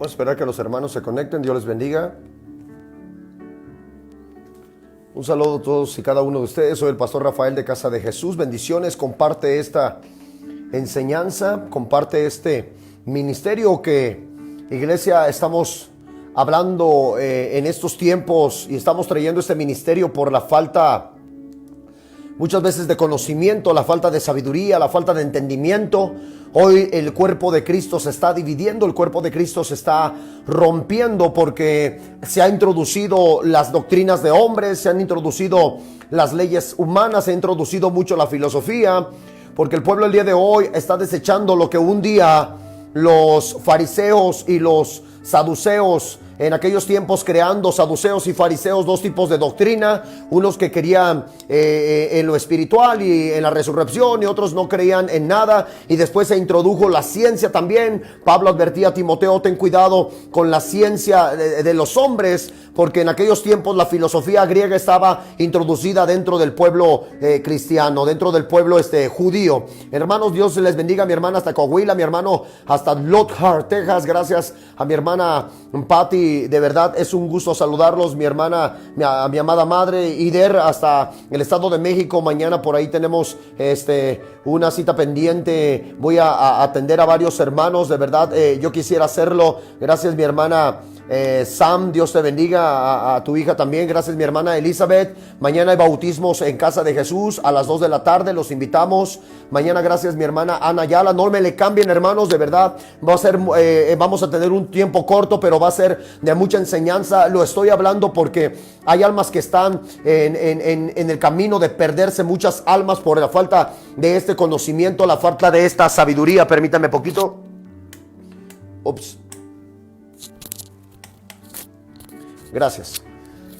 Vamos a esperar que los hermanos se conecten. Dios les bendiga. Un saludo a todos y cada uno de ustedes. Soy el pastor Rafael de Casa de Jesús. Bendiciones. Comparte esta enseñanza, comparte este ministerio que, iglesia, estamos hablando en estos tiempos y estamos trayendo este ministerio por la falta muchas veces de conocimiento, la falta de sabiduría, la falta de entendimiento. Hoy el cuerpo de Cristo se está dividiendo, el cuerpo de Cristo se está rompiendo porque se han introducido las doctrinas de hombres, se han introducido las leyes humanas, se ha introducido mucho la filosofía, porque el pueblo el día de hoy está desechando lo que un día los fariseos y los saduceos, en aquellos tiempos creando saduceos y fariseos, dos tipos de doctrina, unos que querían en lo espiritual y en la resurrección, y otros no creían en nada, y después se introdujo la ciencia también. Pablo advertía a Timoteo: ten cuidado con la ciencia de los hombres, porque en aquellos tiempos la filosofía griega estaba introducida dentro del pueblo cristiano, dentro del pueblo judío. Hermanos, Dios les bendiga. Mi hermana hasta Coahuila, mi hermano hasta Lockhart, Texas. Gracias a mi hermana Patty, de verdad es un gusto saludarlos. Mi hermana, mi amada madre Ider, hasta el Estado de México. Mañana por ahí tenemos una cita pendiente. Voy a atender a varios hermanos, de verdad yo quisiera hacerlo. Gracias mi hermana Sam, Dios te bendiga, a tu hija también. Gracias mi hermana Elizabeth. Mañana hay bautismos en Casa de Jesús a las 2 de la tarde, los invitamos mañana. Gracias mi hermana Ana Ayala. No me le cambien, hermanos, de verdad va a ser, vamos a tener un tiempo corto, pero va a ser de mucha enseñanza. Lo estoy hablando porque hay almas que están en el camino de perderse, muchas almas por la falta de este conocimiento, la falta de esta sabiduría. Permítame poquito. Ups. Gracias.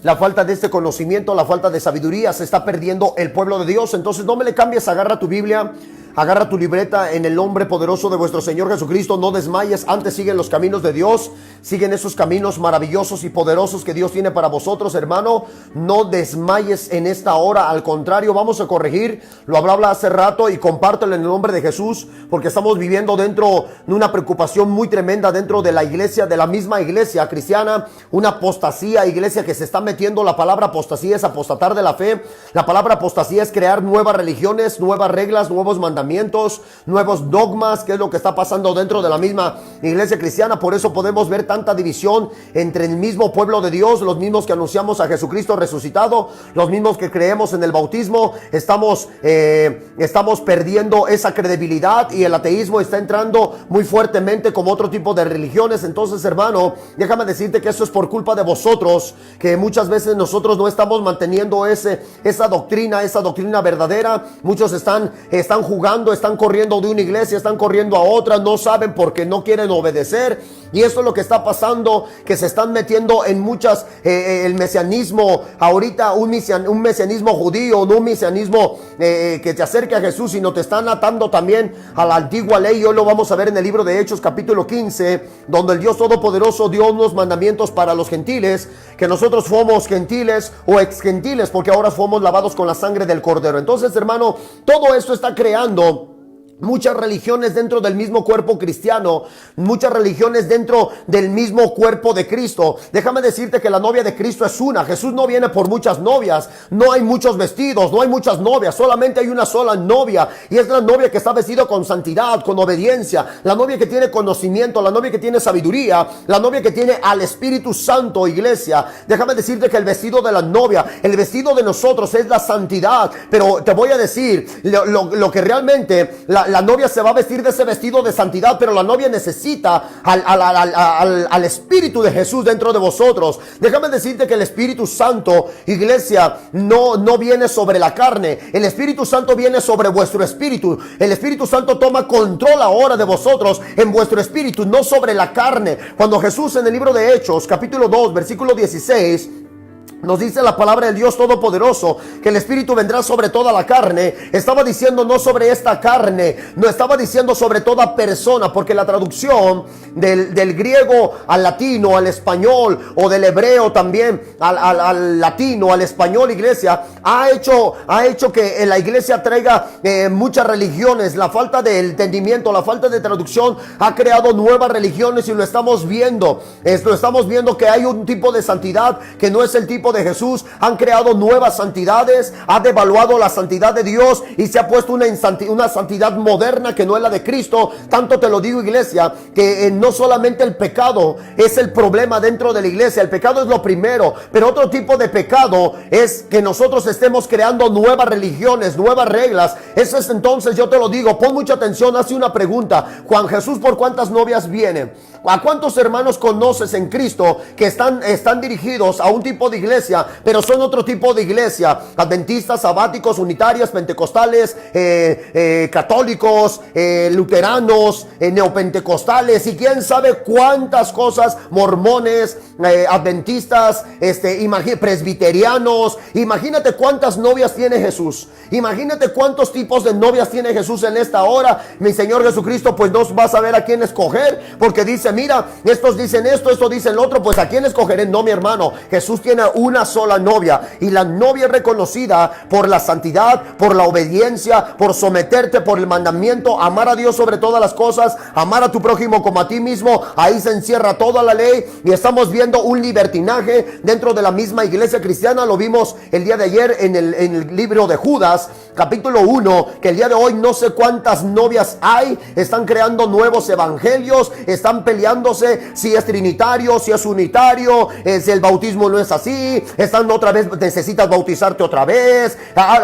La falta de este conocimiento, la falta de sabiduría, se está perdiendo el pueblo de Dios. Entonces no me le cambies, agarra tu Biblia, agarra tu libreta, en el nombre poderoso de vuestro Señor Jesucristo. No desmayes, antes siguen los caminos de Dios, siguen esos caminos maravillosos y poderosos que Dios tiene para vosotros, hermano. No desmayes en esta hora, al contrario, vamos a corregir. Lo hablaba hace rato y compártelo en el nombre de Jesús, porque estamos viviendo dentro de una preocupación muy tremenda dentro de la iglesia, de la misma iglesia cristiana, una apostasía, iglesia, que se está metiendo. La palabra apostasía es apostatar de la fe. La palabra apostasía es crear nuevas religiones, nuevas reglas, nuevos mandamientos, nuevos dogmas, que es lo que está pasando dentro de la misma iglesia cristiana. Por eso podemos ver tanta división entre el mismo pueblo de Dios, los mismos que anunciamos a Jesucristo resucitado, los mismos que creemos en el bautismo. Estamos perdiendo esa credibilidad y el ateísmo está entrando muy fuertemente como otro tipo de religiones. Entonces, hermano, déjame decirte que eso es por culpa de vosotros, que muchas veces nosotros no estamos manteniendo esa doctrina verdadera. Muchos están jugando, están corriendo de una iglesia, están corriendo a otra, no saben porque no quieren obedecer. Y esto es lo que está pasando, que se están metiendo en muchas, el mesianismo, ahorita un mesianismo judío, no un mesianismo que te acerque a Jesús, sino te están atando también a la antigua ley. Y hoy lo vamos a ver en el libro de Hechos capítulo 15, donde el Dios Todopoderoso dio unos mandamientos para los gentiles, que nosotros fomos gentiles o ex gentiles, porque ahora fomos lavados con la sangre del Cordero. Entonces, hermano, todo esto está creando muchas religiones dentro del mismo cuerpo cristiano, muchas religiones dentro del mismo cuerpo de Cristo. Déjame decirte que la novia de Cristo es una. Jesús no viene por muchas novias, no hay muchos vestidos, no hay muchas novias, solamente hay una sola novia, y es la novia que está vestida con santidad, con obediencia, la novia que tiene conocimiento, la novia que tiene sabiduría, la novia que tiene al Espíritu Santo, iglesia. Déjame decirte que el vestido de la novia, el vestido de nosotros es la santidad. Pero te voy a decir lo que realmente la novia se va a vestir de ese vestido de santidad, pero la novia necesita al Espíritu de Jesús dentro de vosotros. Déjame decirte que el Espíritu Santo, iglesia, no viene sobre la carne. El Espíritu Santo viene sobre vuestro espíritu. El Espíritu Santo toma control ahora de vosotros en vuestro espíritu, no sobre la carne. Cuando Jesús en el libro de Hechos capítulo 2 versículo 16 Nos dice la palabra del Dios Todopoderoso que el Espíritu vendrá sobre toda la carne. Estaba diciendo no sobre esta carne, no estaba diciendo sobre toda persona, porque la traducción del griego al latino, al español, o del hebreo también al latino, al español, iglesia, ha hecho que en la iglesia traiga muchas religiones. La falta de entendimiento, la falta de traducción ha creado nuevas religiones, y lo estamos viendo. Estamos viendo que hay un tipo de santidad que no es el tipo de Jesús. Han creado nuevas santidades, ha devaluado la santidad de Dios y se ha puesto una santidad moderna que no es la de Cristo. Tanto te lo digo, iglesia, que no solamente el pecado es el problema dentro de la iglesia. El pecado es lo primero, pero otro tipo de pecado es que nosotros estemos creando nuevas religiones, nuevas reglas. Eso es, entonces yo te lo digo, pon mucha atención, hace una pregunta: Juan Jesús, ¿por cuántas novias viene? ¿A cuántos hermanos conoces en Cristo que están dirigidos a un tipo de iglesia, pero son otro tipo de iglesia? Adventistas, sabáticos, unitarias, pentecostales, católicos, luteranos, neopentecostales, y quién sabe cuántas cosas, mormones, adventistas, presbiterianos. Imagínate cuántas novias tiene Jesús. Imagínate cuántos tipos de novias tiene Jesús en esta hora. Mi Señor Jesucristo pues no va a saber a quién escoger, porque dice: mira, estos dicen esto, estos dicen lo otro, pues a quién escogeré. No, mi hermano, Jesús tiene una sola novia, y la novia es reconocida por la santidad, por la obediencia, por someterte, por el mandamiento, amar a Dios sobre todas las cosas, amar a tu prójimo como a ti mismo. Ahí se encierra toda la ley, y estamos viendo un libertinaje dentro de la misma iglesia cristiana. Lo vimos el día de ayer en el libro de Judas, capítulo 1, que el día de hoy no sé cuántas novias hay. Están creando nuevos evangelios, están peleándose si es trinitario, si es unitario, si el bautismo no es así. Están otra vez, necesitas bautizarte otra vez.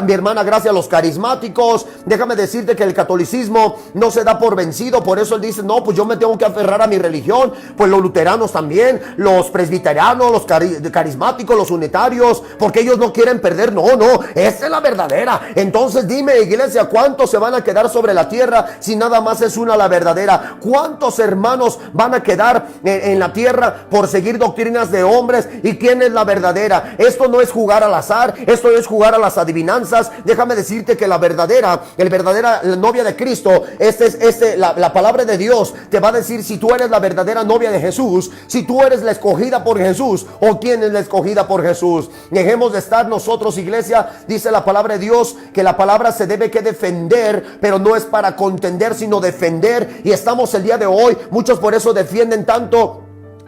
Mi hermana, gracias a los carismáticos. Déjame decirte que el catolicismo no se da por vencido. Por eso él dice: no, pues yo me tengo que aferrar a mi religión. Pues los luteranos también, los presbiterianos, los carismáticos, los unitarios, porque ellos no quieren perder. No, esa es la verdadera. Entonces dime, iglesia, ¿cuántos se van a quedar sobre la tierra si nada más es una la verdadera? ¿Cuántos hermanos van a quedar en la tierra por seguir doctrinas de hombres? ¿Y quién es la verdadera? Esto no es jugar al azar, esto no es jugar a las adivinanzas. Déjame decirte que la verdadera novia de Cristo, la palabra de Dios te va a decir si tú eres la verdadera novia de Jesús, si tú eres la escogida por Jesús, o quién es la escogida por Jesús. Dejemos de estar nosotros, iglesia. Dice la palabra de Dios que la palabra se debe que defender, pero no es para contender, sino defender. Y estamos el día de hoy, muchos por eso defienden tanto.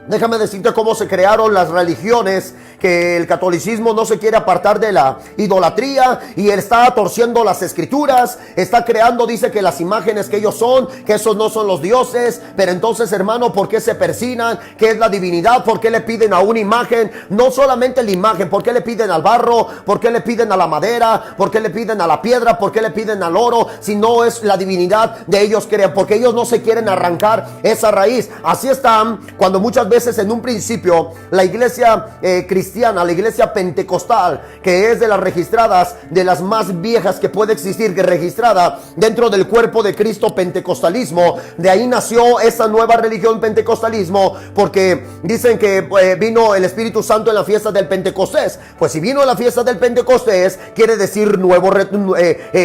Déjame decirte cómo se crearon las religiones, que el catolicismo no se quiere apartar de la idolatría, y él está torciendo las escrituras, está creando, dice que las imágenes que ellos son, que esos no son los dioses. Pero entonces, hermano, ¿por qué se persignan? ¿Qué es la divinidad? ¿Por qué le piden a una imagen? No solamente la imagen, ¿por qué le piden al barro? ¿Por qué le piden a la madera? ¿Por qué le piden a la piedra? ¿Por qué le piden al oro? Si no es la divinidad de ellos, creen, porque ellos no se quieren arrancar esa raíz. Así están cuando muchas veces en un principio la iglesia cristiana, la iglesia pentecostal, que es de las registradas, de las más viejas que puede existir, que registrada dentro del cuerpo de Cristo, pentecostalismo. De ahí nació esa nueva religión, pentecostalismo, porque dicen que vino el Espíritu Santo en la fiesta del Pentecostés. Pues si vino la fiesta del Pentecostés, quiere decir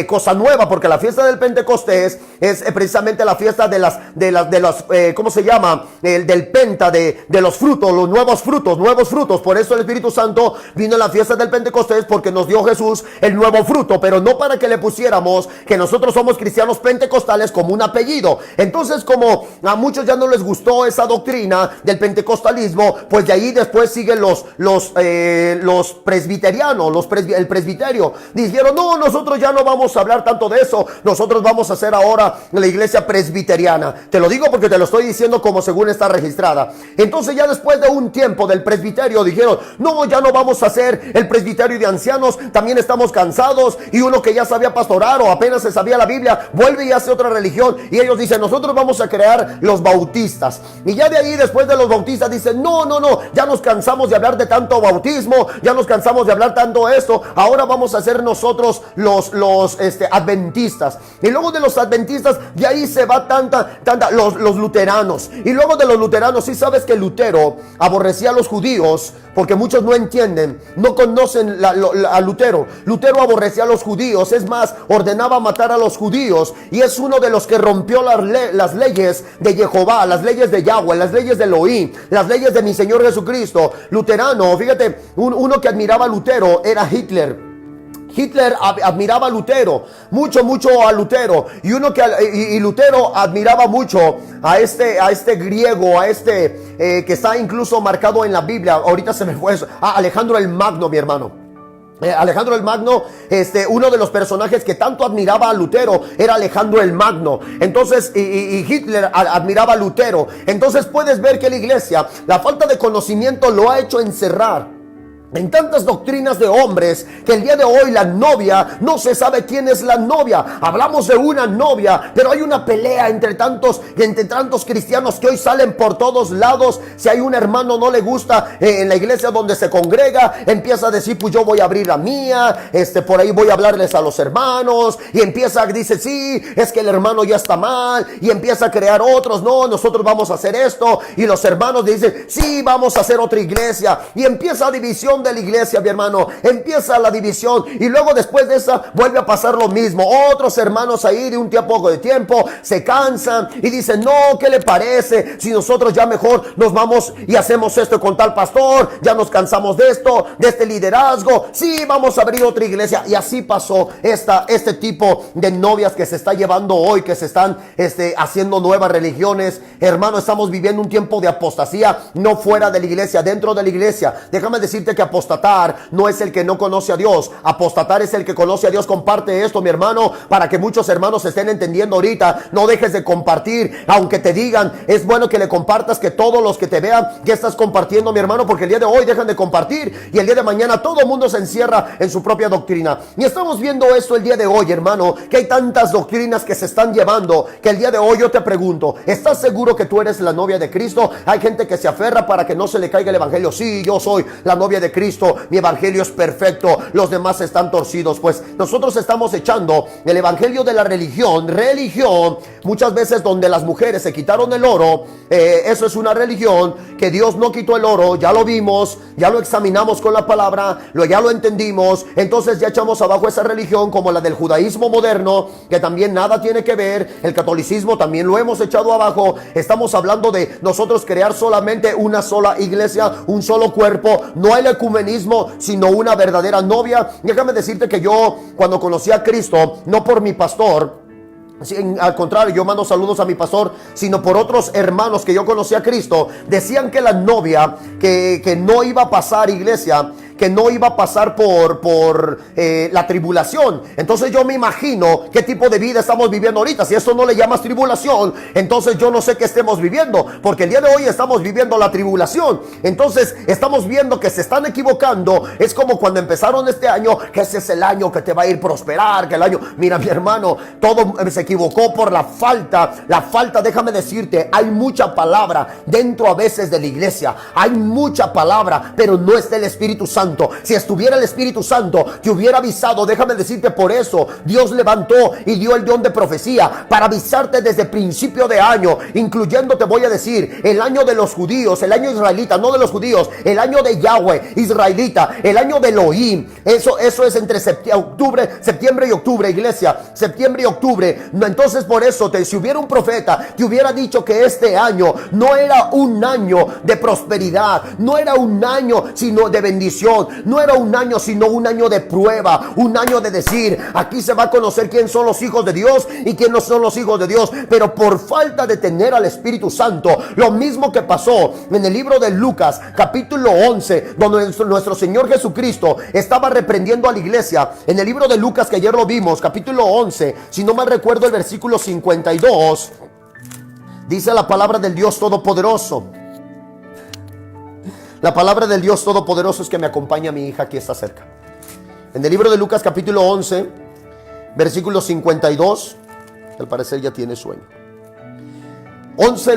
cosa nueva, porque la fiesta del Pentecostés es precisamente la fiesta de las ¿cómo se llama? Del penta, de los frutos, los nuevos frutos. Por eso el Espíritu Santo vino en la fiesta del Pentecostés, porque nos dio Jesús el nuevo fruto, pero no para que le pusiéramos que nosotros somos cristianos pentecostales como un apellido. Entonces, como a muchos ya no les gustó esa doctrina del pentecostalismo, pues de ahí después siguen los presbiterianos, el presbiterio. Dijeron: no, nosotros ya no vamos a hablar tanto de eso, nosotros vamos a hacer ahora la iglesia presbiteriana. Te lo digo porque te lo estoy diciendo como según está registrada. Entonces ya después de un tiempo del presbiterio dijeron: no, ya no vamos a hacer el presbiterio de ancianos, también estamos cansados. Y uno que ya sabía pastorar o apenas se sabía la Biblia vuelve y hace otra religión, y ellos dicen: nosotros vamos a crear los bautistas. Y ya de ahí, después de los bautistas, dicen: no, ya nos cansamos de hablar de tanto bautismo, ya nos cansamos de hablar tanto esto, ahora vamos a hacer nosotros los adventistas. Y luego de los adventistas, de ahí se va los luteranos. Y luego de los luteranos, sí sabes que Lutero aborrecía a los judíos, porque muchos no entienden, no conocen a Lutero. Lutero aborrecía a los judíos, es más, ordenaba matar a los judíos, y es uno de los que rompió las leyes de Jehová, las leyes de Yahweh, las leyes de Elohim, las leyes de mi Señor Jesucristo. Luterano, fíjate, uno que admiraba a Lutero era Hitler. Hitler admiraba a Lutero, mucho a Lutero, y Lutero admiraba mucho a este griego, que está incluso marcado en la Biblia. Ahorita se me fue eso. Alejandro el Magno, mi hermano. Alejandro el Magno, uno de los personajes que tanto admiraba a Lutero era Alejandro el Magno. Entonces, y Hitler admiraba a Lutero. Entonces puedes ver que la iglesia, la falta de conocimiento lo ha hecho encerrar en tantas doctrinas de hombres, que el día de hoy la novia, no se sabe quién es la novia. Hablamos de una novia, pero hay una pelea entre tantos cristianos que hoy salen por todos lados. Si hay un hermano no le gusta en la iglesia donde se congrega, empieza a decir, pues yo voy a abrir la mía, por ahí voy a hablarles a los hermanos, y dice, sí, es que el hermano ya está mal, y empieza a crear otros, no, nosotros vamos a hacer esto, y los hermanos dicen, sí, vamos a hacer otra iglesia, y empieza división de la iglesia, mi hermano, empieza la división, y luego después de esa vuelve a pasar lo mismo. Otros hermanos ahí de un poco de tiempo se cansan y dicen, no, ¿qué le parece si nosotros ya mejor nos vamos y hacemos esto con tal pastor? Ya nos cansamos de esto, de este liderazgo, sí, vamos a abrir otra iglesia. Y así pasó este tipo de novias que se está llevando hoy, que se están haciendo nuevas religiones. Hermano, estamos viviendo un tiempo de apostasía, no fuera de la iglesia, dentro de la iglesia. Déjame decirte que apostatar no es el que no conoce a Dios. Apostatar es el que conoce a Dios. Comparte esto, mi hermano, para que muchos hermanos estén entendiendo ahorita. No dejes de compartir, aunque te digan, es bueno que le compartas, que todos los que te vean que estás compartiendo, mi hermano, porque el día de hoy dejan de compartir y el día de mañana todo el mundo se encierra en su propia doctrina. Y estamos viendo esto el día de hoy, hermano, que hay tantas doctrinas que se están llevando, que el día de hoy yo te pregunto, ¿estás seguro que tú eres la novia de Cristo? Hay gente que se aferra para que no se le caiga el evangelio. Sí, yo soy la novia de Cristo, mi evangelio es perfecto, los demás están torcidos. Pues nosotros estamos echando el evangelio de la religión, muchas veces donde las mujeres se quitaron el oro. Eso es una religión que Dios no quitó el oro, ya lo vimos, ya lo examinamos con la palabra, ya lo entendimos. Entonces ya echamos abajo esa religión, como la del judaísmo moderno, que también nada tiene que ver. El catolicismo también lo hemos echado abajo. Estamos hablando de nosotros crear solamente una sola iglesia, un solo cuerpo, no el ecumenismo, sino una verdadera novia. Déjame decirte que yo, cuando conocí a Cristo, no por mi pastor, al contrario, yo mando saludos a mi pastor, sino por otros hermanos que yo conocí a Cristo, decían que la novia, que no iba a pasar, iglesia, que no iba a pasar por la tribulación. Entonces yo me imagino qué tipo de vida estamos viviendo ahorita. Si esto no le llamas tribulación, entonces yo no sé qué estemos viviendo, porque el día de hoy estamos viviendo la tribulación. Entonces estamos viendo que se están equivocando. Es como cuando empezaron este año, que ese es el año que te va a ir prosperar, que el año, mira, mi hermano, todo se equivocó por la falta, déjame decirte, hay mucha palabra dentro a veces de la iglesia, hay mucha palabra, pero no está el Espíritu Santo. Si estuviera el Espíritu Santo, te hubiera avisado. Déjame decirte, por eso Dios levantó y dio el don de profecía, para avisarte desde principio de año, incluyendo, te voy a decir, el año de los judíos, el año israelita, no de los judíos, el año de Yahweh, israelita, el año de Elohim. Eso es entre septiembre y octubre, iglesia, septiembre y octubre. Entonces por eso, si hubiera un profeta, te hubiera dicho que este año no era un año de prosperidad, no era un año sino de bendición, no era un año sino un año de prueba, un año de decir, aquí se va a conocer quién son los hijos de Dios y quién no son los hijos de Dios. Pero por falta de tener al Espíritu Santo, lo mismo que pasó en el libro de Lucas capítulo 11, donde nuestro Señor Jesucristo estaba reprendiendo a la iglesia. En el libro de Lucas, que ayer lo vimos, capítulo 11, si no mal recuerdo el versículo 52, dice la palabra del Dios Todopoderoso. La palabra del Dios Todopoderoso es que me acompaña mi hija, aquí está cerca. En el libro de Lucas capítulo 11, versículo 52, al parecer ya tiene sueño.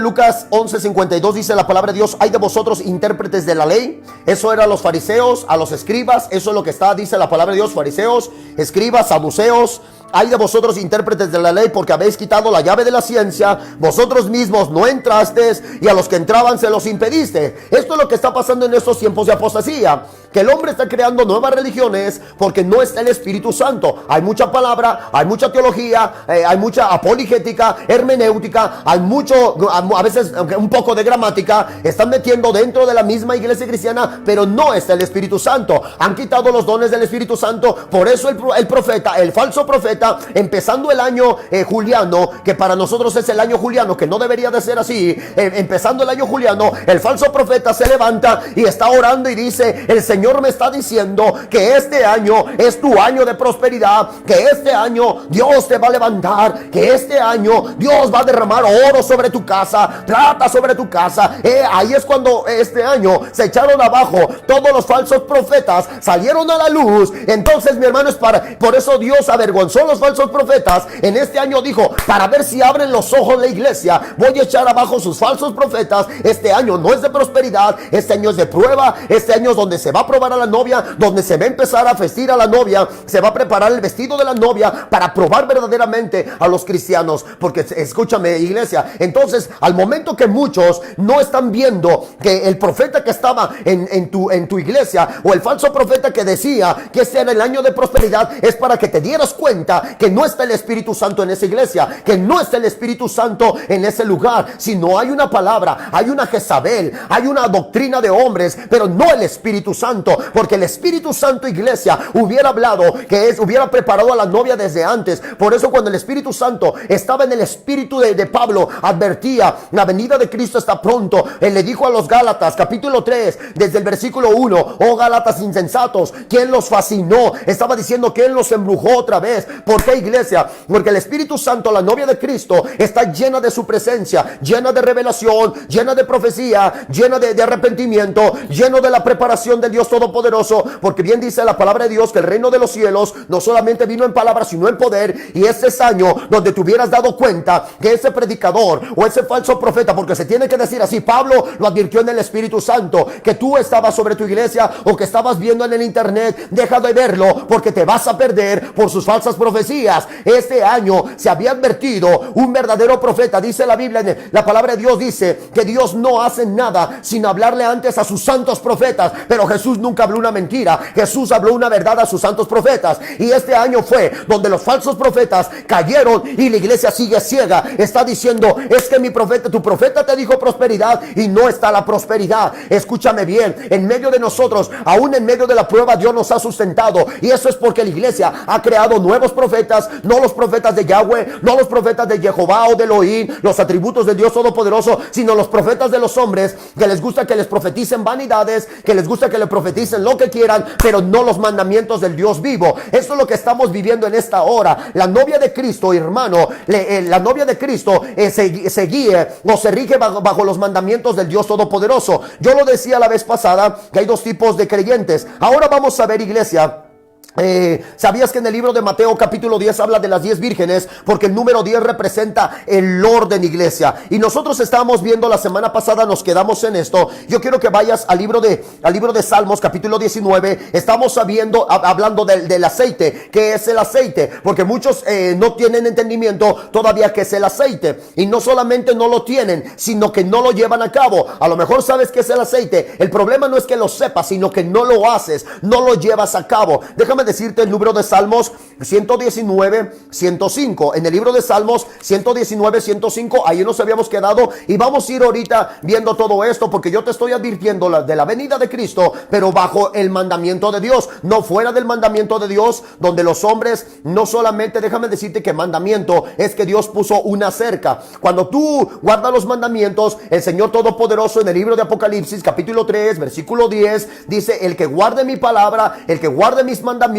Lucas 11:52 dice la palabra de Dios: hay de vosotros intérpretes de la ley. Eso era a los fariseos, a los escribas. Eso es lo que dice la palabra de Dios: fariseos, escribas, saduceos. Hay de vosotros intérpretes de la ley, porque habéis quitado la llave de la ciencia. Vosotros mismos no entrasteis, y a los que entraban se los impediste. Esto es lo que está pasando en estos tiempos de apostasía, que el hombre está creando nuevas religiones porque no está el Espíritu Santo. Hay mucha palabra, hay mucha teología, hay mucha apologética, hermenéutica, hay mucho, a veces un poco de gramática. Están metiendo dentro de la misma iglesia cristiana, pero no está el Espíritu Santo. Han quitado los dones del Espíritu Santo. Por eso el profeta, el falso profeta, empezando el año juliano, que para nosotros es el año juliano, que no debería de ser así, empezando el año juliano, el falso profeta se levanta y está orando y dice: el Señor me está diciendo que este año es tu año de prosperidad, que este año Dios te va a levantar, que este año Dios va a derramar oro sobre tu casa, plata sobre tu casa. Ahí es cuando este año se echaron abajo todos los falsos profetas, salieron a la luz. Entonces, mi hermano, por eso Dios avergonzó los falsos profetas. En este año dijo: para ver si abren los ojos la iglesia, voy a echar abajo sus falsos profetas. Este año no es de prosperidad, este año es de prueba. Este año es donde se va a probar a la novia, donde se va a empezar a vestir a la novia, se va a preparar el vestido de la novia para probar verdaderamente a los cristianos. Porque escúchame, iglesia, entonces al momento que muchos no están viendo que el profeta que estaba en tu iglesia, o el falso profeta que decía que este era el año de prosperidad, es para que te dieras cuenta que no está el Espíritu Santo en esa iglesia, que no está el Espíritu Santo en ese lugar. Si no hay una palabra, hay una Jezabel, hay una doctrina de hombres, pero no el Espíritu Santo. Porque el Espíritu Santo, iglesia, hubiera hablado, hubiera preparado a la novia desde antes. Por eso cuando el Espíritu Santo estaba en el espíritu de Pablo, advertía: la venida de Cristo está pronto. Él le dijo a los Gálatas, capítulo 3, desde el versículo 1: oh Gálatas insensatos, ¿quién los fascinó? Estaba diciendo: ¿quién los embrujó otra vez? ¿Por qué, iglesia? Porque el Espíritu Santo, la novia de Cristo, está llena de su presencia, llena de revelación, llena de profecía, llena de arrepentimiento, lleno de la preparación del Dios Todopoderoso. Porque bien dice la palabra de Dios que el reino de los cielos no solamente vino en palabras, sino en poder. Y este es año donde te hubieras dado cuenta que ese predicador o ese falso profeta, porque se tiene que decir así, Pablo lo advirtió en el Espíritu Santo, que tú estabas sobre tu iglesia o que estabas viendo en el internet, deja de verlo, porque te vas a perder por sus falsas profecías. Este año se había advertido un verdadero profeta. Dice la Biblia, la palabra de Dios dice que Dios no hace nada sin hablarle antes a sus santos profetas. Pero Jesús nunca habló una mentira, Jesús habló una verdad a sus santos profetas. Y este año fue donde los falsos profetas cayeron y la iglesia sigue ciega. Está diciendo: es que mi profeta, tu profeta te dijo prosperidad, y no está la prosperidad. Escúchame bien, en medio de nosotros, aún en medio de la prueba, Dios nos ha sustentado. Y eso es porque la iglesia ha creado nuevos profetas, no los profetas de Yahweh, no los profetas de Jehová o de Elohim, los atributos del Dios Todopoderoso, sino los profetas de los hombres, que les gusta que les profeticen vanidades, que les gusta que le profeticen lo que quieran, pero no los mandamientos del Dios vivo. Eso es lo que estamos viviendo en esta hora. La novia de Cristo, hermano, la novia de Cristo se guíe o se rige bajo los mandamientos del Dios Todopoderoso. Yo lo decía la vez pasada, que hay dos tipos de creyentes. Ahora vamos a ver, iglesia. ¿Sabías que en el libro de Mateo capítulo 10 habla de las 10 vírgenes? Porque el número 10 representa el orden, iglesia. Y nosotros estábamos viendo la semana pasada, nos quedamos en esto. Yo quiero que vayas al libro de Salmos capítulo 19. Estamos hablando del aceite. ¿Qué es el aceite? Porque muchos no tienen entendimiento todavía qué es el aceite. Y no solamente no lo tienen, sino que no lo llevan a cabo. A lo mejor sabes qué es el aceite. El problema no es que lo sepas, sino que no lo haces, no lo llevas a cabo. Déjame decirte el número de Salmos 119, 105. En el libro de Salmos 119, 105, ahí nos habíamos quedado, y vamos a ir ahorita viendo todo esto, porque yo te estoy advirtiendo de la venida de Cristo, pero bajo el mandamiento de Dios, no fuera del mandamiento de Dios, donde los hombres no solamente, déjame decirte que mandamiento es que Dios puso una cerca. Cuando tú guardas los mandamientos, el Señor Todopoderoso en el libro de Apocalipsis capítulo 3 versículo 10 dice: el que guarde mi palabra, el que guarde mis mandamientos,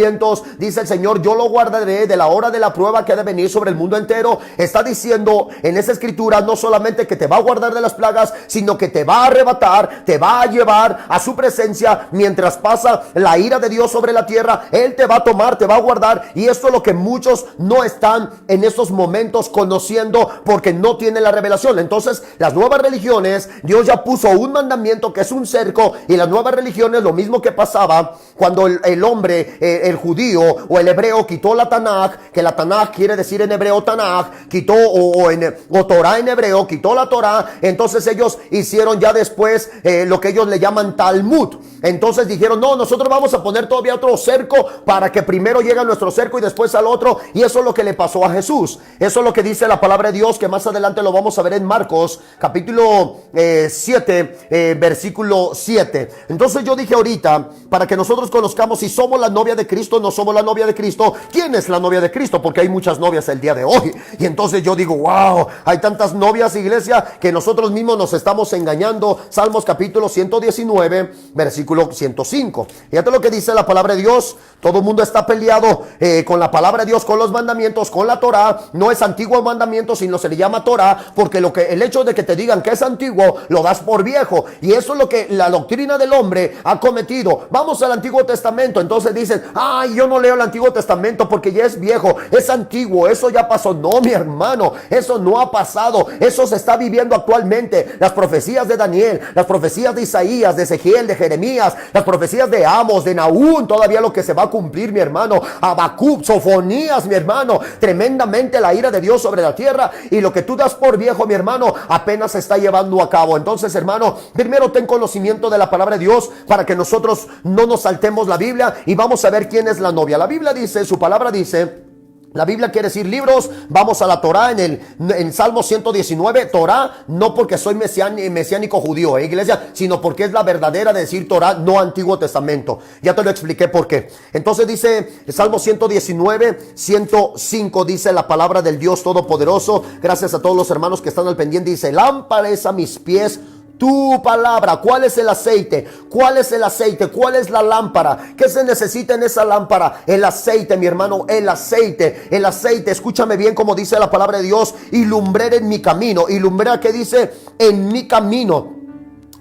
dice el Señor, yo lo guardaré de la hora de la prueba que ha de venir sobre el mundo entero. Está diciendo en esa escritura no solamente que te va a guardar de las plagas, sino que te va a arrebatar, te va a llevar a su presencia mientras pasa la ira de Dios sobre la tierra. Él te va a tomar, te va a guardar. Y esto es lo que muchos no están en estos momentos conociendo, porque no tienen la revelación. Entonces las nuevas religiones, Dios ya puso un mandamiento que es un cerco, y las nuevas religiones, lo mismo que pasaba cuando el hombre el judío o el hebreo quitó la Tanaj, que la Tanaj quiere decir en hebreo Tanaj, quitó o Torah en hebreo, quitó la Torah, entonces ellos hicieron ya después lo que ellos le llaman Talmud. Entonces dijeron, no, nosotros vamos a poner todavía otro cerco para que primero llegue a nuestro cerco y después al otro, y eso es lo que le pasó a Jesús. Eso es lo que dice la palabra de Dios, que más adelante lo vamos a ver en Marcos capítulo 7 versículo 7. Entonces yo dije ahorita, para que nosotros conozcamos si somos la novia de Cristo o no somos la novia de Cristo. ¿Quién es la novia de Cristo? Porque hay muchas novias el día de hoy, y entonces yo digo, wow, hay tantas novias, iglesia, que nosotros mismos nos estamos engañando. Salmos capítulo 119 versículo 105. Fíjate lo que dice la palabra de Dios. Todo el mundo está peleado con la palabra de Dios, con los mandamientos, con la Torah. No es antiguo mandamiento, sino se le llama Torah, porque el hecho de que te digan que es antiguo, lo das por viejo, y eso es lo que la doctrina del hombre ha cometido. Vamos al Antiguo Testamento, entonces dicen, ay, yo no leo el Antiguo Testamento porque ya es viejo, es antiguo, eso ya pasó. No, mi hermano, eso no ha pasado, eso se está viviendo actualmente. Las profecías de Daniel, las profecías de Isaías, de Ezequiel, de Jeremías, las profecías de Amos, de Nahum, todavía lo que se va a cumplir, mi hermano. Habacuc, Sofonías, mi hermano, tremendamente la ira de Dios sobre la tierra, y lo que tú das por viejo, mi hermano, apenas se está llevando a cabo. Entonces, hermano, primero ten conocimiento de la palabra de Dios para que nosotros no nos saltemos la Biblia, y vamos a ver quién es la novia. La Biblia dice, su palabra dice, la Biblia quiere decir libros. Vamos a la Torah en Salmo 119. Torah, no porque soy mesiánico judío, iglesia, sino porque es la verdadera de decir Torah, no Antiguo Testamento. Ya te lo expliqué por qué. Entonces dice Salmo 119, 105, dice la palabra del Dios Todopoderoso. Gracias a todos los hermanos que están al pendiente. Dice, lámpara es a mis pies tu palabra. ¿Cuál es el aceite? ¿Cuál es el aceite? ¿Cuál es la lámpara? ¿Qué se necesita en esa lámpara? El aceite, mi hermano, el aceite. El aceite, escúchame bien como dice la palabra de Dios. Y lumbrera en mi camino. Y lumbrera, ¿qué dice? En mi camino.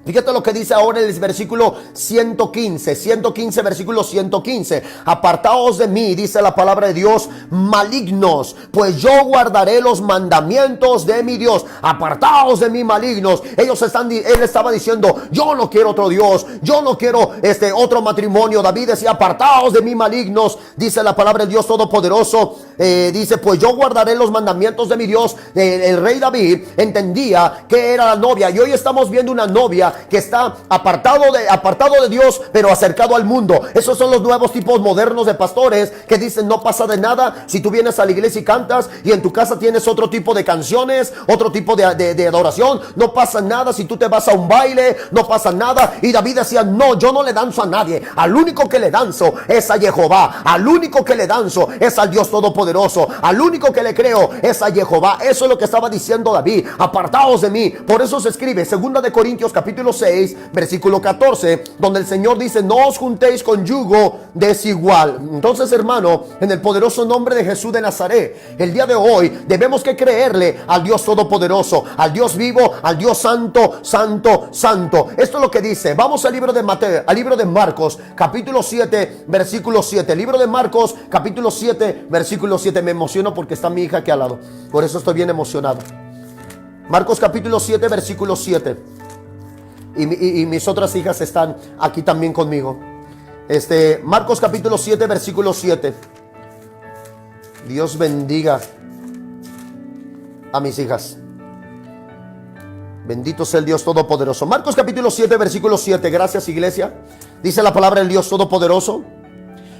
Fíjate lo que dice ahora en el versículo 115, versículo 115. Apartaos de mí, dice la palabra de Dios, malignos, pues yo guardaré los mandamientos de mi Dios. Apartaos de mí, malignos. Él estaba diciendo, yo no quiero otro Dios, yo no quiero otro matrimonio. David decía, apartaos de mí, malignos, dice la palabra de Dios Todopoderoso. Dice, pues yo guardaré los mandamientos de mi Dios. El rey David entendía que era la novia, y hoy estamos viendo una novia que está apartado de Dios, pero acercado al mundo. Esos son los nuevos tipos modernos de pastores que dicen, no pasa de nada si tú vienes a la iglesia y cantas, y en tu casa tienes otro tipo de canciones, otro tipo de adoración. No pasa nada si tú te vas a un baile, no pasa nada. Y David decía, no, yo no le danzo a nadie. Al único que le danzo es a Jehová. Al único que le danzo es al Dios Todopoderoso. Al único que le creo es a Jehová. Eso es lo que estaba diciendo David. Apartaos de mí. Por eso se escribe 2 de Corintios capítulo 6 versículo 14, donde el Señor dice, no os juntéis con yugo desigual. Entonces, hermano, en el poderoso nombre de Jesús de Nazaret, el día de hoy debemos que creerle al Dios Todopoderoso, al Dios vivo, al Dios santo, santo, santo. Esto es lo que dice. Vamos al libro de Mateo, al libro de Marcos capítulo 7 versículo 7. Libro de Marcos capítulo 7 versículo 7. Me emociono porque está mi hija aquí al lado, por eso estoy bien emocionado. Marcos capítulo 7 versículo 7. Y mis otras hijas están aquí también conmigo. Marcos capítulo 7 versículo 7. Dios bendiga a mis hijas. Bendito sea el Dios Todopoderoso. Marcos capítulo 7 versículo 7. Gracias, iglesia. Dice la palabra del Dios Todopoderoso,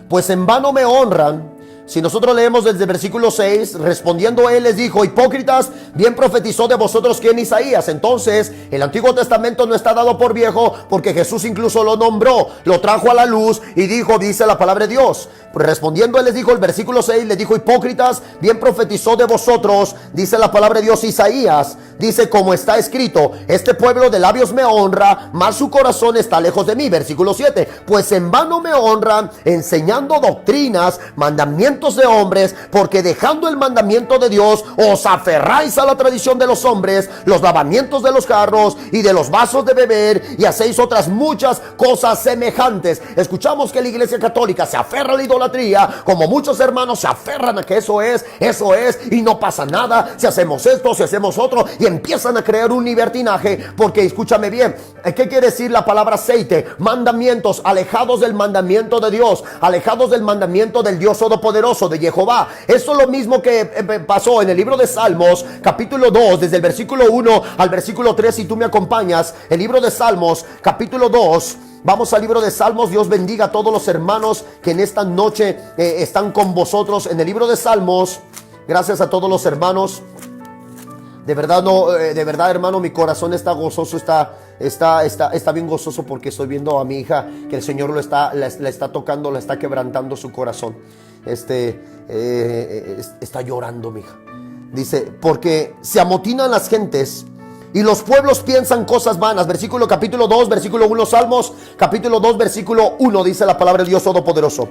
pues en vano me honran. Si nosotros leemos desde el versículo 6, respondiendo él les dijo, hipócritas, bien profetizó de vosotros quien Isaías. Entonces el Antiguo Testamento no está dado por viejo, porque Jesús incluso lo nombró, lo trajo a la luz y dijo, dice la palabra de Dios. Pues respondiendo él les dijo, el versículo 6 les dijo, hipócritas, bien profetizó de vosotros, dice la palabra de Dios, Isaías. Dice, como está escrito, este pueblo de labios me honra, mas su corazón está lejos de mí. Versículo 7, pues en vano me honran, enseñando doctrinas, mandamientos mandamientos de hombres, porque dejando el mandamiento de Dios, os aferráis a la tradición de los hombres, los lavamientos de los jarros y de los vasos de beber, y hacéis otras muchas cosas semejantes. Escuchamos que la Iglesia Católica se aferra a la idolatría, como muchos hermanos se aferran a que eso es, y no pasa nada si hacemos esto, si hacemos otro, y empiezan a crear un libertinaje. Porque escúchame bien, ¿qué quiere decir la palabra aceite? Mandamientos alejados del mandamiento de Dios, alejados del mandamiento del Dios Todopoderoso, de Jehová. Eso es lo mismo que pasó en el libro de Salmos, capítulo 2, desde el versículo 1 al versículo 3. Si tú me acompañas, el libro de Salmos, capítulo 2. Vamos al libro de Salmos. Dios bendiga a todos los hermanos que en esta noche están con vosotros en el libro de Salmos. Gracias a todos los hermanos. De verdad, hermano, mi corazón está gozoso, está bien gozoso, porque estoy viendo a mi hija que el Señor la está tocando, la está quebrantando su corazón. Está llorando mi hija. Dice, porque se amotinan las gentes y los pueblos piensan cosas vanas. Versículo capítulo 2, versículo 1, Salmos, capítulo 2, versículo 1, dice la palabra de Dios Todopoderoso.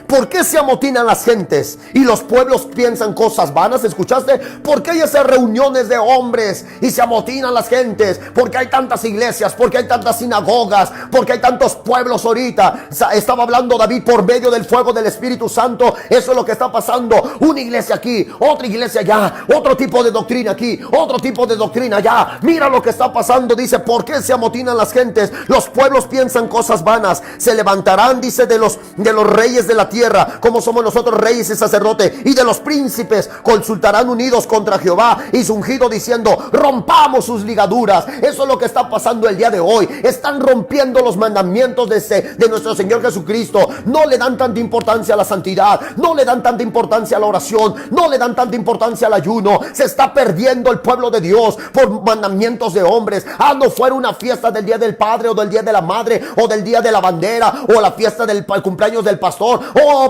¿Por qué se amotinan las gentes y los pueblos piensan cosas vanas? ¿Escuchaste? ¿Por qué hay esas reuniones de hombres y se amotinan las gentes? ¿Por qué hay tantas iglesias? ¿Por qué hay tantas sinagogas? ¿Por qué hay tantos pueblos ahorita? Estaba hablando David por medio del fuego del Espíritu Santo. Eso es lo que está pasando. Una iglesia aquí, otra iglesia allá, otro tipo de doctrina aquí, otro tipo de doctrina allá. Mira lo que está pasando. Dice, ¿por qué se amotinan las gentes? Los pueblos piensan cosas vanas. Se levantarán, dice, de los reyes de la tierra, como somos nosotros reyes y sacerdotes, y de los príncipes consultarán unidos contra Jehová y su ungido, diciendo, rompamos sus ligaduras. Eso es lo que está pasando el día de hoy. Están rompiendo los mandamientos de nuestro Señor Jesucristo. No le dan tanta importancia a la santidad, no le dan tanta importancia a la oración, no le dan tanta importancia al ayuno. Se está perdiendo el pueblo de Dios por mandamientos de hombres. No fuera una fiesta del día del padre, o del día de la madre, o del día de la bandera, o la fiesta del cumpleaños del pastor.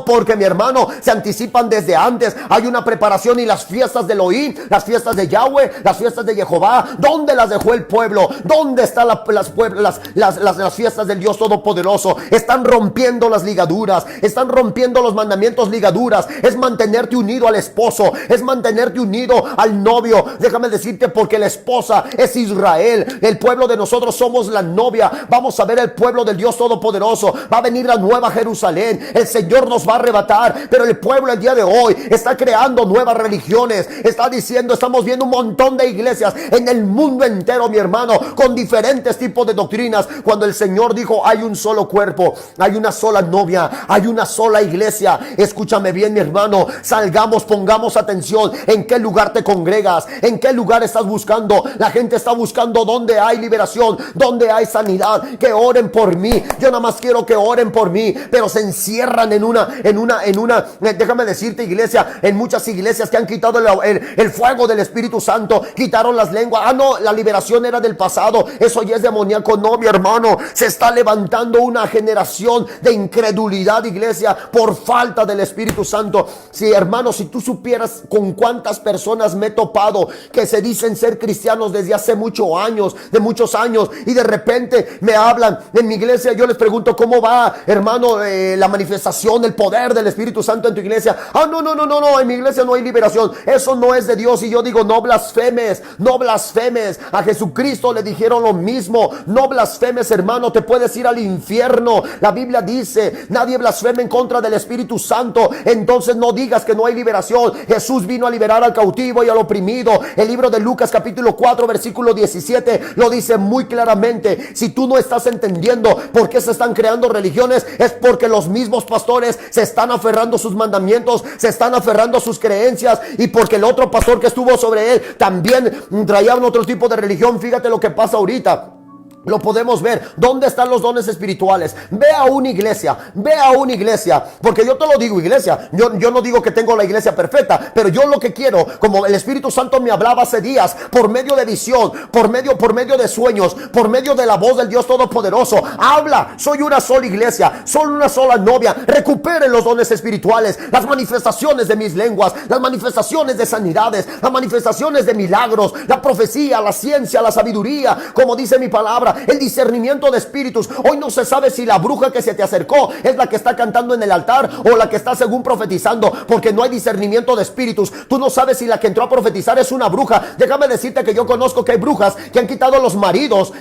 Porque mi hermano, se anticipan desde antes. Hay una preparación, y las fiestas de Elohim, las fiestas de Yahweh, las fiestas de Jehová, ¿dónde las dejó el pueblo? ¿Dónde están las fiestas del Dios Todopoderoso? Están rompiendo las ligaduras, están rompiendo los mandamientos. Ligaduras es mantenerte unido al esposo, es mantenerte unido al novio. Déjame decirte, porque la esposa es Israel, el pueblo de nosotros somos la novia. Vamos a ver el pueblo del Dios Todopoderoso. Va a venir la nueva Jerusalén. El Señor nos va a arrebatar, pero el pueblo el día de hoy está creando nuevas religiones. Está diciendo, estamos viendo un montón de iglesias en el mundo entero, mi hermano, con diferentes tipos de doctrinas, cuando el Señor dijo, hay un solo cuerpo, hay una sola novia, hay una sola iglesia. Escúchame bien, mi hermano, salgamos, pongamos atención en qué lugar te congregas, en qué lugar estás buscando. La gente está buscando donde hay liberación, donde hay sanidad. Que oren por mí. Yo nada más quiero que oren por mí, pero se encierran en una, déjame decirte, iglesia, en muchas iglesias que han quitado el fuego del Espíritu Santo, quitaron las lenguas. No, la liberación era del pasado, eso ya es demoníaco. No, mi hermano, se está levantando una generación de incredulidad, iglesia, por falta del Espíritu Santo. Sí, hermano, si tú supieras con cuántas personas me he topado que se dicen ser cristianos desde hace muchos años, y de repente me hablan en mi iglesia. Yo les pregunto, ¿cómo va, hermano, la manifestación, el poder del Espíritu Santo en tu iglesia? No, en mi iglesia no hay liberación, eso no es de Dios. Y yo digo, no blasfemes. A Jesucristo le dijeron lo mismo, no blasfemes, hermano, te puedes ir al infierno. La Biblia dice, nadie blasfeme en contra del Espíritu Santo. Entonces no digas que no hay liberación. Jesús vino a liberar al cautivo y al oprimido. El libro de Lucas capítulo 4 versículo 17 lo dice muy claramente. Si tú no estás entendiendo por qué se están creando religiones, es porque los mismos pastores se están aferrando a sus mandamientos, se están aferrando a sus creencias, y porque el otro pastor que estuvo sobre él también traía otro tipo de religión. Fíjate lo que pasa ahorita. Lo podemos ver. ¿Dónde están los dones espirituales? Ve a una iglesia, porque yo te lo digo, iglesia, yo no digo que tengo la iglesia perfecta, pero yo lo que quiero, como el Espíritu Santo me hablaba hace días, por medio de visión, por medio de sueños, por medio de la voz del Dios Todopoderoso, habla. Soy una sola iglesia, soy una sola novia. Recuperen los dones espirituales, las manifestaciones de mis lenguas, las manifestaciones de sanidades, las manifestaciones de milagros, la profecía, la ciencia, la sabiduría, como dice mi palabra. palabra, el discernimiento de espíritus. Hoy no se sabe si la bruja que se te acercó es la que está cantando en el altar o la que está según profetizando, porque no hay discernimiento de espíritus. Tú no sabes si la que entró a profetizar es una bruja. Déjame decirte que yo conozco que hay brujas que han quitado los maridos,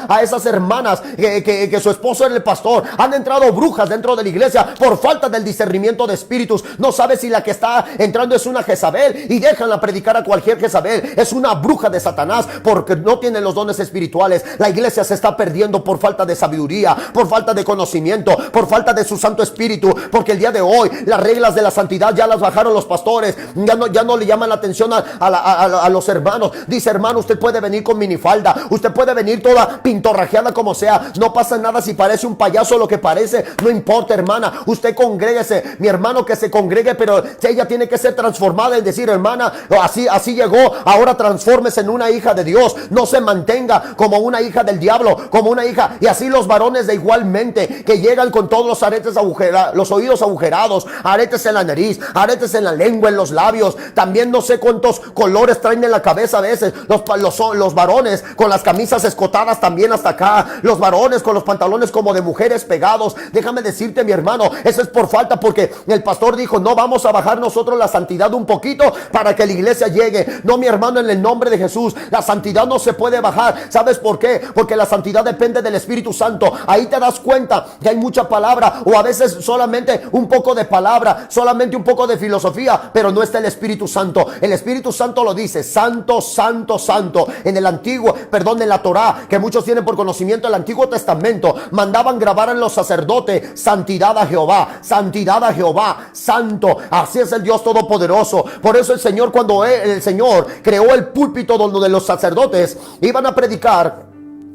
a esas hermanas que su esposo era el pastor. Han entrado brujas dentro de la iglesia por falta del discernimiento de espíritus. No sabes si la que está entrando es una Jezabel y déjanla predicar a cualquier Jezabel. Es una bruja de Satanás porque no tienen los dones espirituales. La iglesia se está perdiendo por falta de sabiduría, por falta de conocimiento, por falta de su Santo Espíritu, porque el día de hoy las reglas de la santidad ya las bajaron los pastores. Ya no le llaman la atención a los hermanos. Dice: hermano, usted puede venir con minifalda, usted puede venir toda pintorrajeada como sea, no pasa nada si parece un payaso lo que parece, no importa, hermana, usted congréguese. Mi hermano, que se congregue, pero ella tiene que ser transformada en decir: hermana, así llegó, ahora transfórmese en una hija de Dios, no se mantenga como una hija del diablo, como una hija. Y así los varones de igualmente, que llegan con todos los aretes agujerados, los oídos agujerados, aretes en la nariz, aretes en la lengua, en los labios, también no sé cuántos colores traen en la cabeza a veces, los varones con las camisas escotadas también hasta acá, los varones con los pantalones como de mujeres pegados. Déjame decirte, mi hermano, eso es por falta, porque el pastor dijo: no vamos a bajar nosotros la santidad un poquito para que la iglesia llegue. No, mi hermano, en el nombre de Jesús, la santidad no se puede bajar. ¿Sabes por qué? Porque la santidad depende del Espíritu Santo. Ahí te das cuenta que hay mucha palabra, o a veces solamente un poco de palabra, solamente un poco de filosofía, pero no está el Espíritu Santo. El Espíritu Santo lo dice: santo, santo, santo. En la Torá, que muchos tienen por conocimiento, el Antiguo Testamento, mandaban grabar en los sacerdotes: santidad a Jehová, santidad a Jehová, santo. Así es el Dios Todopoderoso. Por eso el Señor, cuando el Señor creó el púlpito donde los sacerdotes iban a predicar,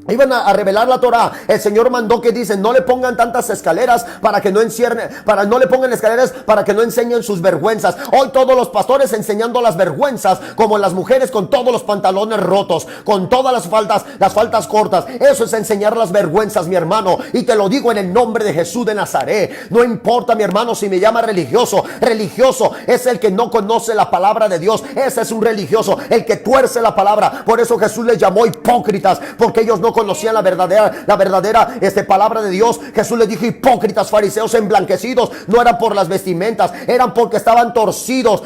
iban a revelar la Torá, el Señor mandó que dicen: no le pongan tantas escaleras para que no no le pongan escaleras para que no enseñen sus vergüenzas. Hoy todos los pastores enseñando las vergüenzas, como las mujeres con todos los pantalones rotos, con todas las faltas cortas. Eso es enseñar las vergüenzas, mi hermano, y te lo digo en el nombre de Jesús de Nazaret. No importa, mi hermano, si me llama religioso. Religioso es el que no conoce la palabra de Dios. Ese es un religioso, el que tuerce la palabra. Por eso Jesús les llamó hipócritas, porque ellos no conocían la verdadera palabra de Dios. Jesús les dijo: hipócritas, fariseos emblanquecidos. No eran por las vestimentas, eran porque estaban torcidos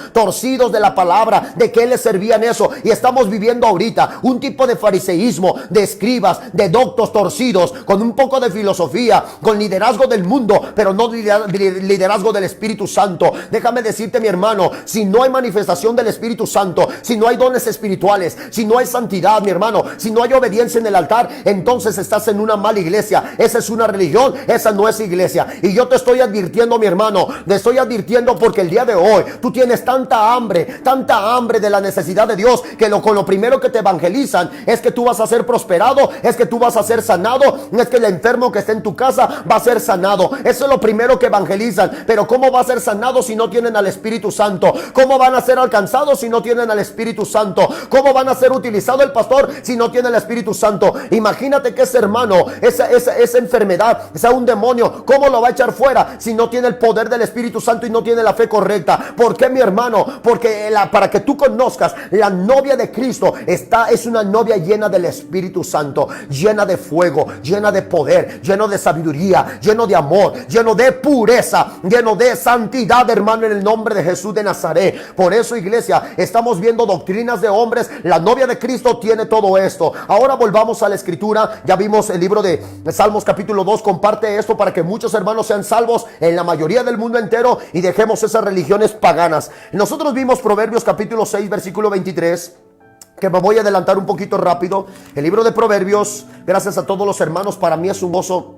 de la palabra, de que les servían eso. Y estamos viviendo ahorita un tipo de fariseísmo, de escribas, de doctos torcidos, con un poco de filosofía, con liderazgo del mundo, pero no liderazgo del Espíritu Santo. Déjame decirte, mi hermano, si no hay manifestación del Espíritu Santo, si no hay dones espirituales, si no hay santidad, mi hermano, si no hay obediencia en el altar, entonces estás en una mala iglesia. Esa es una religión, esa no es iglesia. Y yo te estoy advirtiendo, mi hermano, te estoy advirtiendo, porque el día de hoy tú tienes tanta hambre de la necesidad de Dios, que con lo primero que te evangelizan es que tú vas a ser prosperado, es que tú vas a ser sanado, es que el enfermo que está en tu casa va a ser sanado. Eso es lo primero que evangelizan. Pero ¿cómo va a ser sanado si no tienen al Espíritu Santo? ¿Cómo van a ser alcanzados si no tienen al Espíritu Santo? ¿Cómo van a ser utilizado el pastor si no tiene el Espíritu Santo? Imagínate que ese hermano, esa enfermedad, sea un demonio, ¿cómo lo va a echar fuera si no tiene el poder del Espíritu Santo y no tiene la fe correcta? ¿Por qué, mi hermano? Porque para que tú conozcas, la novia de Cristo es una novia llena del Espíritu Santo, llena de fuego, llena de poder, lleno de sabiduría, lleno de amor, lleno de pureza, lleno de santidad, hermano, en el nombre de Jesús de Nazaret. Por eso, iglesia, estamos viendo doctrinas de hombres. La novia de Cristo tiene todo esto. Ahora volvamos a la Escritura. Ya vimos el libro de Salmos capítulo 2. Comparte esto para que muchos hermanos sean salvos en la mayoría del mundo entero y dejemos esas religiones paganas. Nosotros vimos Proverbios capítulo 6 versículo 23, que me voy a adelantar un poquito rápido. El libro de Proverbios, gracias a todos los hermanos, para mí es un gozo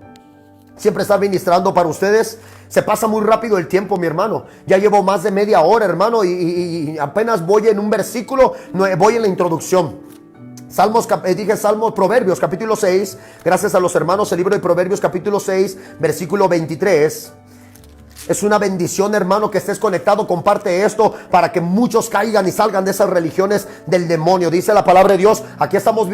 siempre estar ministrando para ustedes. Se pasa muy rápido el tiempo, mi hermano. Ya llevo más de media hora, hermano, y apenas voy en un versículo, voy en la introducción. Proverbios capítulo 6, gracias a los hermanos, el libro de Proverbios capítulo 6, versículo 23. Es una bendición, hermano, que estés conectado. Comparte esto para que muchos caigan y salgan de esas religiones del demonio. Dice la palabra de Dios. Aquí estamos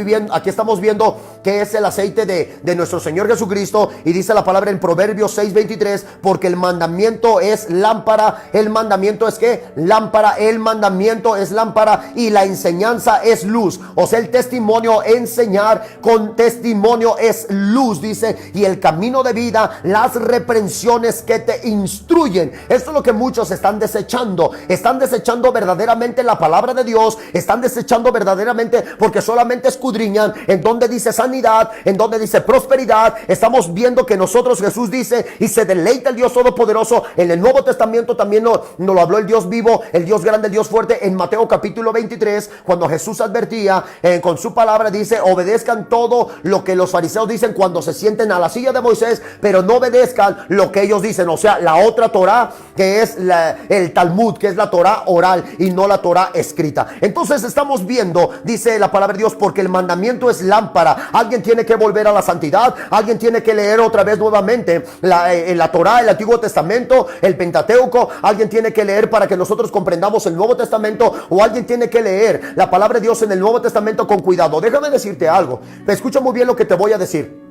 viendo que es el aceite de nuestro Señor Jesucristo. Y dice la palabra en Proverbios 6:23, porque el mandamiento es lámpara. El mandamiento es ¿qué? Lámpara. El mandamiento es lámpara y la enseñanza es luz. O sea, el testimonio, enseñar con testimonio es luz, dice, y el camino de vida, las reprensiones que te instruyen. Esto es lo que muchos están desechando. Están desechando verdaderamente la palabra de Dios. Están desechando verdaderamente porque solamente escudriñan en donde dice sanidad, en donde dice prosperidad. Estamos viendo que nosotros, Jesús dice, y se deleita el Dios Todopoderoso. En el Nuevo Testamento también nos lo habló el Dios vivo, el Dios grande, el Dios fuerte. En Mateo capítulo 23, cuando Jesús advertía con su palabra, dice, obedezcan todo lo que los fariseos dicen cuando se sienten a la silla de Moisés, pero no obedezcan lo que ellos dicen. O sea, la otra Torah, que es el Talmud, que es la Torah oral y no la Torah escrita. Entonces estamos viendo, dice la palabra de Dios, porque el mandamiento es lámpara. Alguien tiene que volver a la santidad. Alguien tiene que leer otra vez nuevamente la Torah, el Antiguo Testamento, el Pentateuco. Alguien tiene que leer para que nosotros comprendamos el Nuevo Testamento, o alguien tiene que leer la palabra de Dios en el Nuevo Testamento con cuidado. Déjame decirte algo. Escucha muy bien lo que te voy a decir.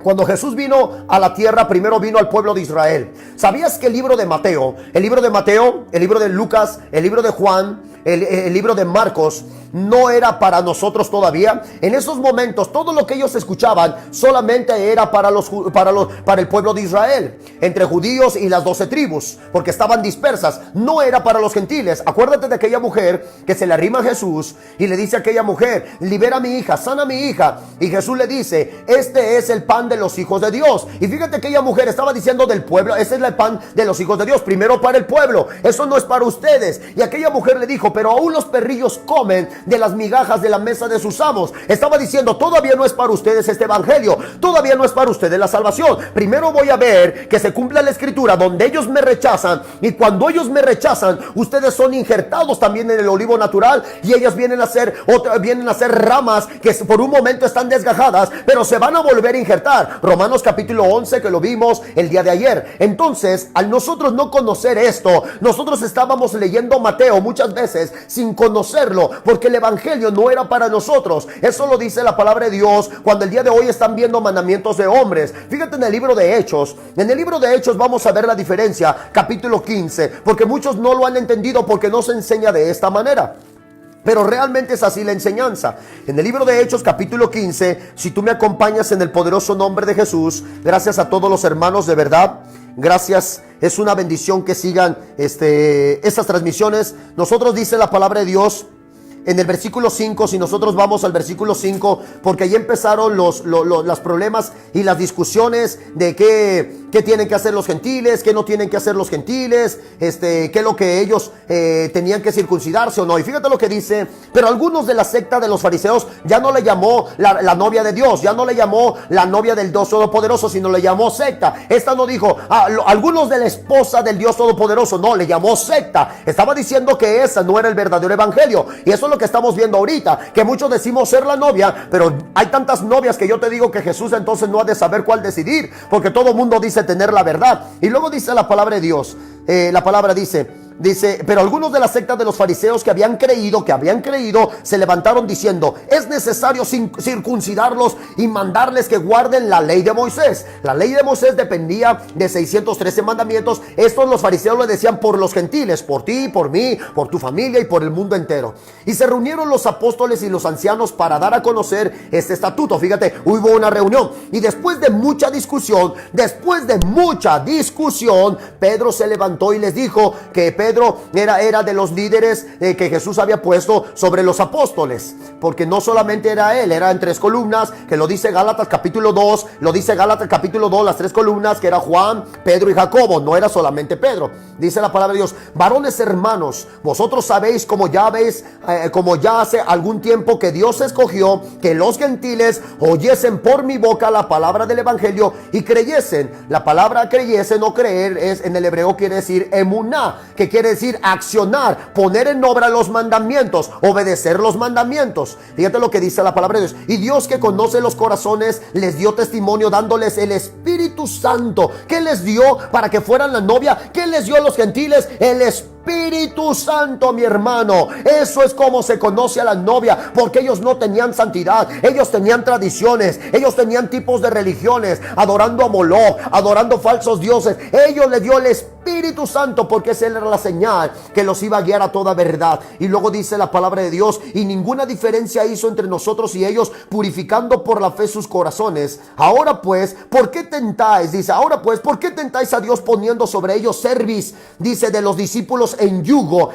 Cuando Jesús vino a la tierra, primero vino al pueblo de Israel. ¿Sabías que el libro de Mateo, el libro de Lucas, el libro de Juan, el libro de Marcos no era para nosotros todavía? En esos momentos todo lo que ellos escuchaban solamente era para el pueblo de Israel, entre judíos y las 12 tribus, porque estaban dispersas. No era para los gentiles. Acuérdate de aquella mujer que se le arrima a Jesús y le dice a aquella mujer, libera a mi hija, sana a mi hija. Y Jesús le dice, este es el pan de los hijos de Dios. Y fíjate, aquella mujer estaba diciendo del pueblo, ese es el pan de los hijos de Dios, primero para el pueblo, eso no es para ustedes. Y aquella mujer le dijo, pero aún los perrillos comen de las migajas de la mesa de sus amos. Estaba diciendo, todavía no es para ustedes este evangelio, todavía no es para ustedes la salvación. Primero voy a ver que se cumpla la escritura donde ellos me rechazan, y cuando ellos me rechazan, ustedes son injertados también en el olivo natural, y ellas vienen a ser ramas que por un momento están desgajadas, pero se van a volver a injertar. Romanos capítulo 11, que lo vimos el día de ayer. Entonces, al nosotros no conocer esto, nosotros estábamos leyendo Mateo muchas veces sin conocerlo, porque el evangelio no era para nosotros. Eso lo dice la palabra de Dios cuando el día de hoy están viendo mandamientos de hombres. Fíjate en el libro de Hechos. En el libro de Hechos vamos a ver la diferencia, capítulo 15, porque muchos no lo han entendido porque no se enseña de esta manera. Pero realmente es así la enseñanza. En el libro de Hechos capítulo 15, si tú me acompañas en el poderoso nombre de Jesús, gracias a todos los hermanos, de verdad, gracias, es una bendición que sigan estas transmisiones. Nosotros, dice la palabra de Dios en el versículo 5, si nosotros vamos al versículo 5, porque ahí empezaron los problemas y las discusiones de qué tienen que hacer los gentiles, qué no tienen que hacer los gentiles, qué es lo que ellos tenían que circuncidarse o no. Y fíjate lo que dice, pero algunos de la secta de los fariseos ya no le llamó la novia de Dios, ya no le llamó la novia del Dios Todopoderoso, sino le llamó secta. Esta no dijo, algunos de la esposa del Dios Todopoderoso, no, le llamó secta. Estaba diciendo que esa no era el verdadero evangelio, y eso es lo que estamos viendo ahorita, que muchos decimos ser la novia, pero hay tantas novias que yo te digo que Jesús entonces no ha de saber cuál decidir, porque todo mundo dice tener la verdad. Y luego dice la palabra de Dios, la palabra dice, pero algunos de la secta de los fariseos que habían creído, se levantaron diciendo, es necesario circuncidarlos y mandarles que guarden la ley de Moisés. La ley de Moisés dependía de 613 mandamientos. Estos los fariseos le decían por los gentiles, por ti, por mí, por tu familia y por el mundo entero. Y se reunieron los apóstoles y los ancianos para dar a conocer este estatuto. Fíjate, hubo una reunión, y después de mucha discusión, Pedro se levantó y les dijo que Pedro era de los líderes que Jesús había puesto sobre los apóstoles, porque no solamente era él, era en 3 columnas, que lo dice Gálatas capítulo 2, las 3 columnas, que era Juan, Pedro y Jacobo, no era solamente Pedro. Dice la palabra de Dios, varones hermanos, vosotros sabéis como ya hace algún tiempo que Dios escogió que los gentiles oyesen por mi boca la palabra del evangelio y creyesen. La palabra creyesen o creer es en el hebreo, quiere decir emuná, que quiere decir accionar, poner en obra los mandamientos, obedecer los mandamientos. Fíjate lo que dice la palabra de Dios. Y Dios, que conoce los corazones, les dio testimonio dándoles el Espíritu Santo. ¿Qué les dio para que fueran la novia? ¿Qué les dio a los gentiles? El Espíritu Espíritu Santo, mi hermano. Eso es como se conoce a la novia, porque ellos no tenían santidad, ellos tenían tradiciones, ellos tenían tipos de religiones, adorando a Moloch, adorando falsos dioses. Ellos le dio el Espíritu Santo, porque esa era la señal que los iba a guiar a toda verdad. Y luego dice la palabra de Dios: y ninguna diferencia hizo entre nosotros y ellos, purificando por la fe sus corazones. Ahora pues, ¿por qué tentáis? Dice, ahora pues, ¿por qué tentáis a Dios poniendo sobre ellos cerviz? Dice, de los discípulos en yugo,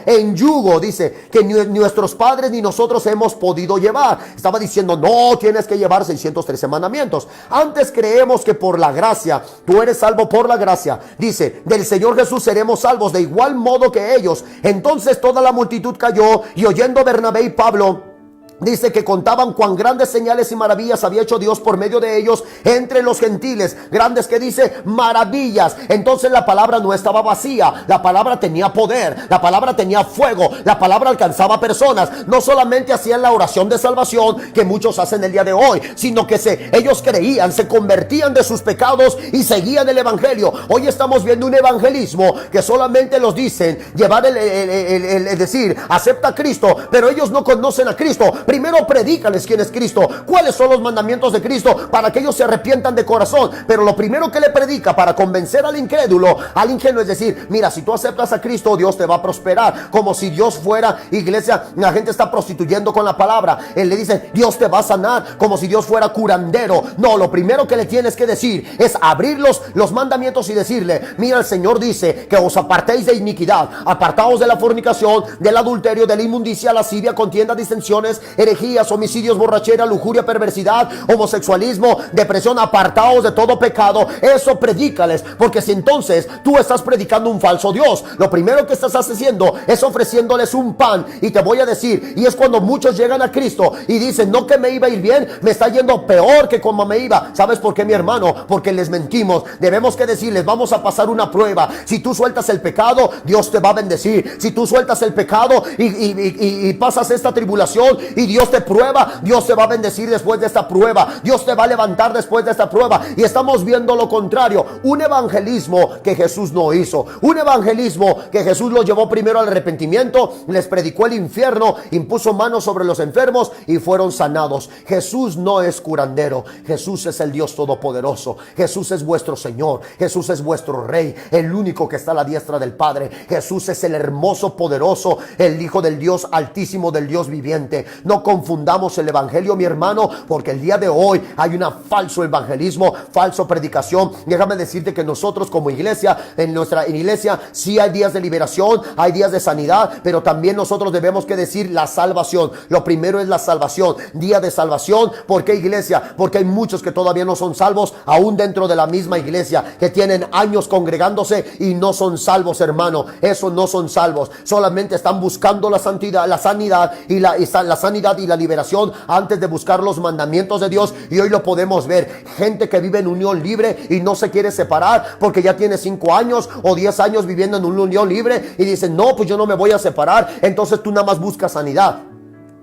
dice, que ni nuestros padres ni nosotros hemos podido llevar. Estaba diciendo, no tienes que llevar 613 mandamientos. Antes creemos que por la gracia, tú eres salvo por la gracia. Dice, del Señor Jesús seremos salvos de igual modo que ellos. Entonces toda la multitud cayó, y oyendo Bernabé y Pablo, dice que contaban cuán grandes señales y maravillas había hecho Dios por medio de ellos entre los gentiles. Grandes, que dice, maravillas. Entonces la palabra no estaba vacía, la palabra tenía poder, la palabra tenía fuego, la palabra alcanzaba personas. No solamente hacían la oración de salvación que muchos hacen el día de hoy, sino que ellos creían, se convertían de sus pecados y seguían el evangelio. Hoy estamos viendo un evangelismo que solamente los dicen llevar el decir, acepta a Cristo, pero ellos no conocen a Cristo. Primero predícales quién es Cristo, cuáles son los mandamientos de Cristo, para que ellos se arrepientan de corazón. Pero lo primero que le predica para convencer al incrédulo, al ingenuo, es decir, mira, si tú aceptas a Cristo, Dios te va a prosperar. Como si Dios fuera, iglesia, la gente está prostituyendo con la palabra. Él le dice, Dios te va a sanar, como si Dios fuera curandero. No, lo primero que le tienes que decir es abrir los mandamientos y decirle, mira, el Señor dice que os apartéis de iniquidad, apartaos de la fornicación, del adulterio, de la inmundicia, lascivia, contienda, disensiones, herejías, homicidios, borrachera, lujuria, perversidad, homosexualismo, depresión. Apartaos de todo pecado. Eso predícales, porque si entonces tú estás predicando un falso Dios, lo primero que estás haciendo es ofreciéndoles un pan. Y te voy a decir, y es cuando muchos llegan a Cristo y dicen, no que me iba a ir bien, me está yendo peor que como me iba. ¿Sabes por qué, mi hermano? Porque les mentimos. Debemos que decirles, vamos a pasar una prueba. Si tú sueltas el pecado, Dios te va a bendecir. Si tú sueltas el pecado y pasas esta tribulación y Dios te prueba, Dios te va a bendecir después de esta prueba. Dios te va a levantar después de esta prueba. Y estamos viendo lo contrario, un evangelismo que Jesús no hizo, un evangelismo que Jesús lo llevó primero al arrepentimiento, les predicó el infierno, impuso manos sobre los enfermos y fueron sanados. Jesús no es curandero, Jesús es el Dios todopoderoso. Jesús es vuestro Señor, Jesús es vuestro Rey, el único que está a la diestra del Padre. Jesús es el hermoso, poderoso, el Hijo del Dios altísimo, del Dios viviente. No confundamos el evangelio, mi hermano, porque el día de hoy hay un falso evangelismo, falso predicación. Déjame decirte que nosotros como iglesia, en nuestra iglesia, sí hay días de liberación, hay días de sanidad, pero también nosotros debemos que decir la salvación. Lo primero es la salvación, día de salvación. ¿Por qué, iglesia? Porque hay muchos que todavía no son salvos, aún dentro de la misma iglesia, que tienen años congregándose y no son salvos, hermano. Esos no son salvos, solamente están buscando la santidad, la sanidad y la sanidad y la liberación antes de buscar los mandamientos de Dios. Y hoy lo podemos ver, gente que vive en unión libre y no se quiere separar porque ya tiene 5 años o 10 años viviendo en una unión libre y dicen, no, pues yo no me voy a separar. Entonces tú nada más buscas sanidad,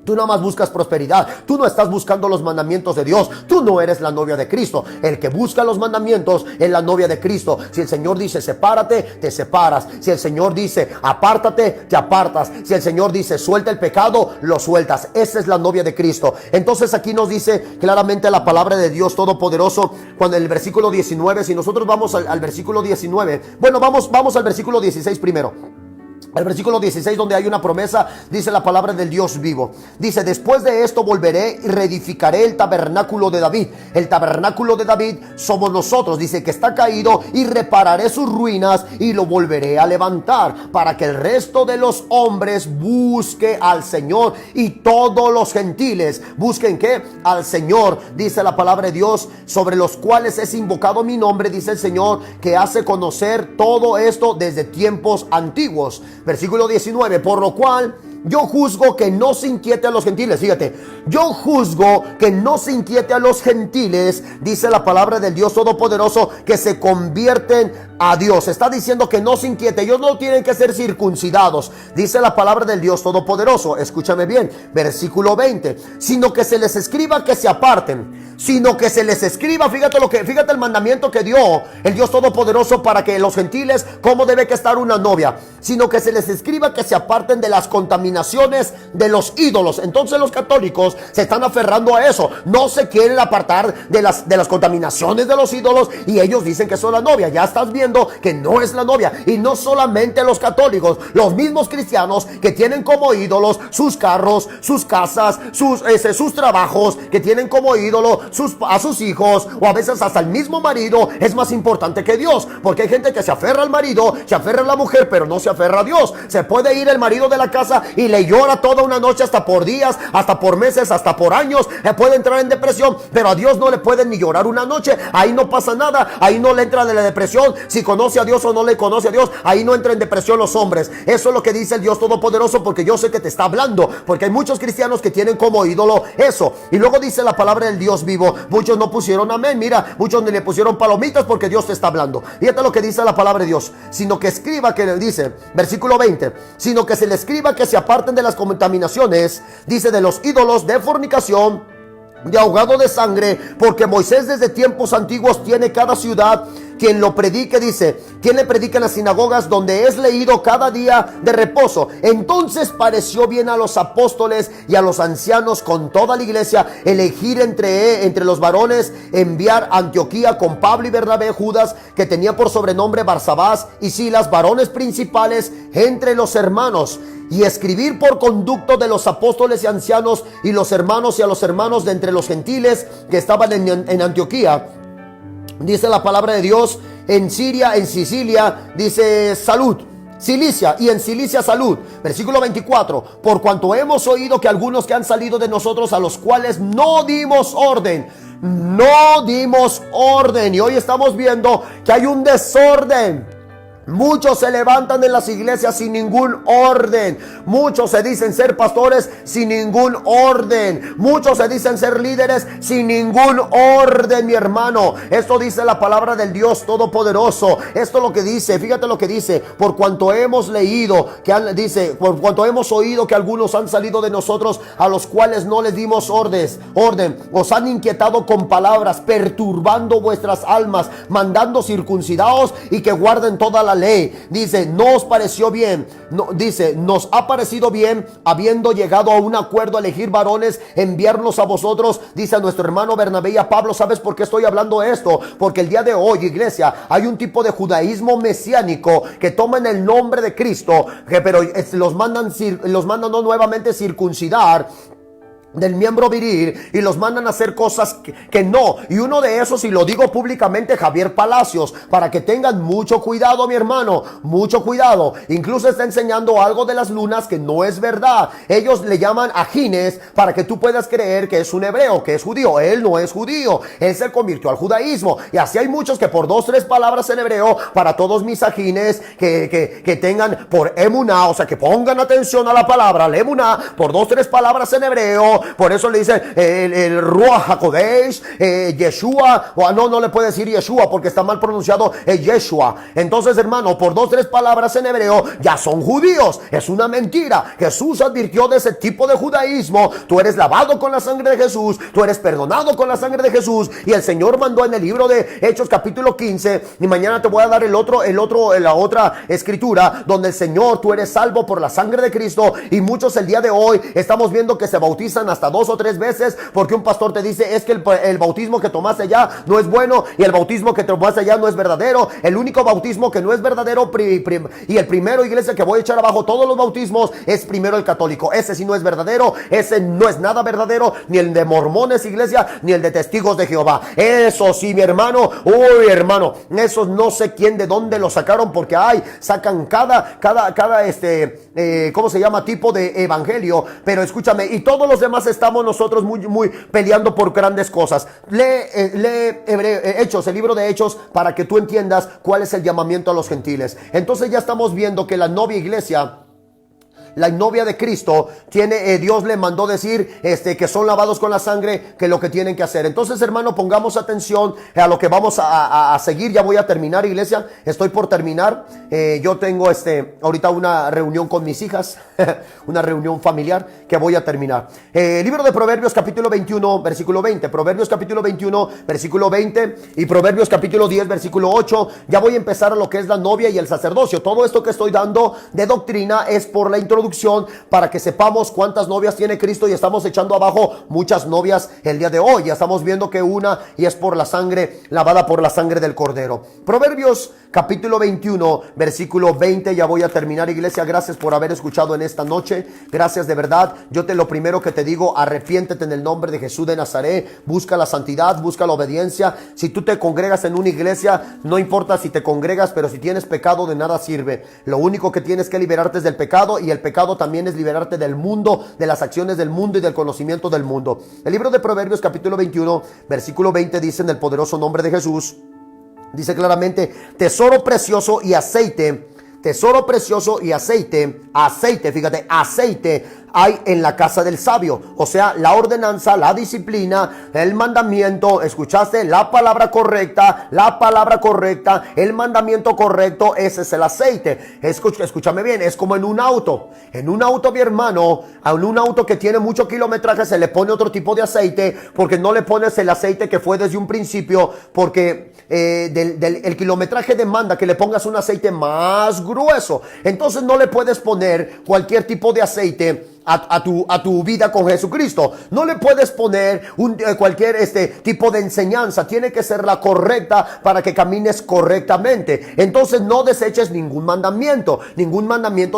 tú nada más buscas prosperidad, tú no estás buscando los mandamientos de Dios. Tú no eres la novia de Cristo. El que busca los mandamientos es la novia de Cristo. Si el Señor dice sepárate, te separas. Si el Señor dice apártate, te apartas. Si el Señor dice suelta el pecado, lo sueltas. Esa es la novia de Cristo. Entonces aquí nos dice claramente la palabra de Dios todopoderoso, cuando en el versículo 19, si nosotros vamos al versículo 19, bueno, vamos al versículo 16 primero. El versículo 16, donde hay una promesa, dice la palabra del Dios vivo. Dice, después de esto volveré y reedificaré el tabernáculo de David. El tabernáculo de David somos nosotros. Dice que está caído y repararé sus ruinas y lo volveré a levantar, para que el resto de los hombres busque al Señor y todos los gentiles busquen ¿qué? Al Señor. Dice la palabra de Dios, sobre los cuales es invocado mi nombre, dice el Señor, que hace conocer todo esto desde tiempos antiguos. Versículo 19, por lo cual yo juzgo que no se inquieten los gentiles. Fíjate, Yo juzgo que no se inquiete a los gentiles, dice la palabra del Dios Todopoderoso, que se convierten a Dios. Está diciendo que no se inquiete. Ellos no tienen que ser circuncidados, dice la palabra del Dios Todopoderoso. Escúchame bien, versículo 20. Sino que se les escriba que se aparten. Sino que se les escriba, fíjate el mandamiento que dio el Dios Todopoderoso para que los gentiles, cómo debe que estar una novia. Sino que se les escriba que se aparten de las contaminaciones de los ídolos. Entonces los católicos se están aferrando a eso. No se quieren apartar de las contaminaciones de los ídolos, y ellos dicen que son la novia. Ya estás viendo que no es la novia. Y no solamente los católicos, los mismos cristianos que tienen como ídolos sus carros, sus casas, sus trabajos, que tienen como ídolo a sus hijos, o a veces hasta el mismo marido es más importante que Dios, porque hay gente que se aferra al marido, se aferra a la mujer, pero no se aferra a Dios. Se puede ir el marido de la casa y le llora toda una noche, hasta por días, hasta por meses, hasta por años, puede entrar en depresión, pero a Dios no le pueden ni llorar una noche. Ahí no pasa nada, ahí no le entra de la depresión. Si conoce a Dios o no le conoce a Dios, ahí no entra en depresión los hombres. Eso es lo que dice el Dios Todopoderoso, porque yo sé que te está hablando, porque hay muchos cristianos que tienen como ídolo eso. Y luego dice la palabra del Dios vivo. Muchos no pusieron amén, mira, muchos ni le pusieron palomitas, porque Dios te está hablando. Fíjate lo que dice la palabra de Dios. Sino que escriba, que le dice, versículo 20, sino que se le escriba que se aparten de las contaminaciones, dice, de los ídolos, de fornicación, de ahogado de sangre, porque Moisés desde tiempos antiguos tiene cada ciudad quien lo predique, dice, quien le predica en las sinagogas, donde es leído cada día de reposo. Entonces pareció bien a los apóstoles y a los ancianos con toda la iglesia elegir entre los varones, enviar a Antioquía con Pablo y Bernabé, Judas, que tenía por sobrenombre Barsabás, y Silas, varones principales entre los hermanos, y escribir por conducto de los apóstoles y ancianos y los hermanos, y a los hermanos de entre los gentiles que estaban en Antioquía. Dice la palabra de Dios, en Siria, en Sicilia, dice salud. Cilicia, y en Cilicia salud. Versículo 24, por cuanto hemos oído que algunos que han salido de nosotros, a los cuales no dimos orden, y hoy estamos viendo que hay un desorden. Muchos se levantan en las iglesias sin ningún orden. Muchos se dicen ser pastores sin ningún orden. Muchos se dicen ser líderes sin ningún orden, mi hermano. Esto dice la palabra del Dios Todopoderoso. Esto es lo que dice, fíjate lo que dice. Por cuanto hemos leído, por cuanto hemos oído que algunos han salido de nosotros, a los cuales no les dimos orden. Os han inquietado con palabras, perturbando vuestras almas, mandando circuncidados y que guarden toda la ley. Dice, no os pareció bien, dice, nos ha parecido bien, habiendo llegado a un acuerdo, a elegir varones, enviarnos a vosotros, dice a nuestro hermano Bernabé y a Pablo. ¿Sabes por qué estoy hablando esto? Porque el día de hoy, iglesia, hay un tipo de judaísmo mesiánico que toman el nombre de Cristo, pero los mandan no nuevamente circuncidar del miembro viril, y los mandan a hacer cosas que no. Y uno de esos, y lo digo públicamente, Javier Palacios, para que tengan mucho cuidado, mi hermano, mucho cuidado. Incluso está enseñando algo de las lunas que no es verdad. Ellos le llaman ajines para que tú puedas creer que es un hebreo, que es judío. Él no es judío, él se convirtió al judaísmo. Y así hay muchos que por 2, 3 palabras en hebreo, para todos mis ajines que tengan por emuná, o sea, que pongan atención a la palabra, la emuná, por 2, 3 palabras en hebreo. Por eso le dicen el Ruach HaKodesh, Yeshua, o no le puede decir Yeshua porque está mal pronunciado, Yeshua. Entonces, hermano, por 2, 3 palabras en hebreo ya son judíos. Es una mentira. Jesús advirtió de ese tipo de judaísmo. Tú eres lavado con la sangre de Jesús, tú eres perdonado con la sangre de Jesús, y el Señor mandó en el libro de Hechos capítulo 15, y mañana te voy a dar la otra escritura, donde el Señor, tú eres salvo por la sangre de Cristo. Y muchos el día de hoy estamos viendo que se bautizan hasta 2 o 3 veces, porque un pastor te dice, es que el bautismo que tomaste ya no es bueno, y el bautismo que tomaste ya no es verdadero. El único bautismo que no es verdadero, y el primero, iglesia, que voy a echar abajo todos los bautismos, es primero el católico. Ese sí no es verdadero, ese no es nada verdadero, ni el de mormones, iglesia, ni el de testigos de Jehová. Eso sí, mi hermano, uy, hermano, esos no sé quién, de dónde lo sacaron, porque sacan cada ¿cómo se llama? Tipo de evangelio. Pero escúchame, y todos los demás estamos nosotros muy peleando por grandes cosas. Lee Hechos, el libro de Hechos, para que tú entiendas cuál es el llamamiento a los gentiles. Entonces ya estamos viendo que la novia iglesia la novia de Cristo, Dios le mandó decir que son lavados con la sangre, que lo que tienen que hacer. Entonces, hermano, pongamos atención a lo que vamos a seguir. Ya voy a terminar, iglesia, estoy por terminar. Yo tengo ahorita una reunión con mis hijas, una reunión familiar que voy a terminar. Libro de Proverbios capítulo 21 versículo 20, Proverbios capítulo 21 versículo 20 y Proverbios capítulo 10 versículo 8. Ya voy a empezar a lo que es la novia y el sacerdocio. Todo esto que estoy dando de doctrina es por la introducción, para que sepamos cuántas novias tiene Cristo, y estamos echando abajo muchas novias el día de hoy. Ya estamos viendo que una, y es por la sangre, lavada por la sangre del Cordero. Proverbios capítulo 21 versículo 20. Ya voy a terminar, iglesia. Gracias por haber escuchado en esta noche. Gracias de verdad. Lo primero que te digo, arrepiéntete en el nombre de Jesús de Nazaret. Busca la santidad, busca la obediencia. Si tú te congregas en una iglesia, no importa si te congregas, pero si tienes pecado, de nada sirve. Lo único que tienes que liberarte es del pecado, y el pecado también es liberarte del mundo, de las acciones del mundo y del conocimiento del mundo. El libro de Proverbios capítulo 21 versículo 20 dice, en el poderoso nombre de Jesús, dice claramente: tesoro precioso y aceite, fíjate, aceite hay en la casa del sabio. O sea, la ordenanza, la disciplina, el mandamiento, ¿escuchaste? La palabra correcta, el mandamiento correcto, ese es el aceite. Escúchame bien, es como en un auto, mi hermano, a un auto que tiene mucho kilometraje se le pone otro tipo de aceite, porque no le pones el aceite que fue desde un principio, porque el kilometraje demanda que le pongas un aceite más grueso. Entonces no le puedes poner cualquier tipo de aceite a tu vida con Jesucristo. No le puedes poner cualquier tipo de enseñanza. Tiene que ser la correcta para que camines correctamente. Entonces no deseches ningún mandamiento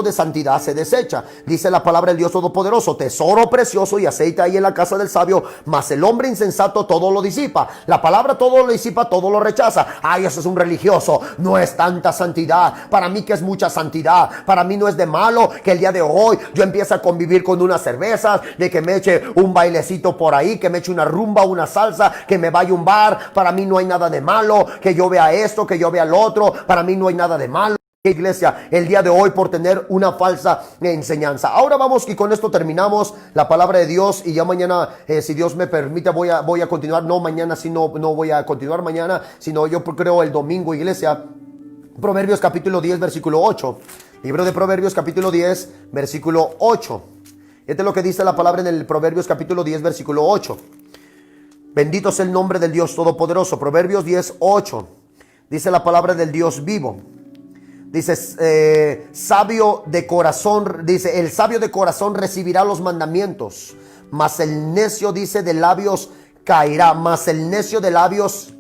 de santidad se desecha. Dice la palabra del Dios Todopoderoso: tesoro precioso y aceite hay en la casa del sabio, mas el hombre insensato todo lo disipa. La palabra todo lo disipa, todo lo rechaza. Ay, eso es un religioso, no es tanta santidad. Para mí que es mucha santidad. Para mí no es de malo que el día de hoy yo empiece a convivir con unas cervezas, de que me eche un bailecito por ahí, que me eche una rumba, una salsa, que me vaya a un bar. Para mí no hay nada de malo, que yo vea esto, que yo vea lo otro. Para mí no hay nada de malo, iglesia, el día de hoy, por tener una falsa enseñanza. Ahora vamos, y con esto terminamos la palabra de Dios, y ya mañana, si Dios me permite, voy a continuar. No mañana, no voy a continuar mañana, sino yo creo el domingo, iglesia. Proverbios capítulo 10 versículo 8. Libro de Proverbios capítulo 10 versículo 8. Este es lo que dice la palabra en el Proverbios capítulo 10 versículo 8. Bendito sea el nombre del Dios Todopoderoso. Proverbios 10, 8. Dice la palabra del Dios vivo. Dice, sabio de corazón, dice, el sabio de corazón recibirá los mandamientos, mas el necio, dice, de labios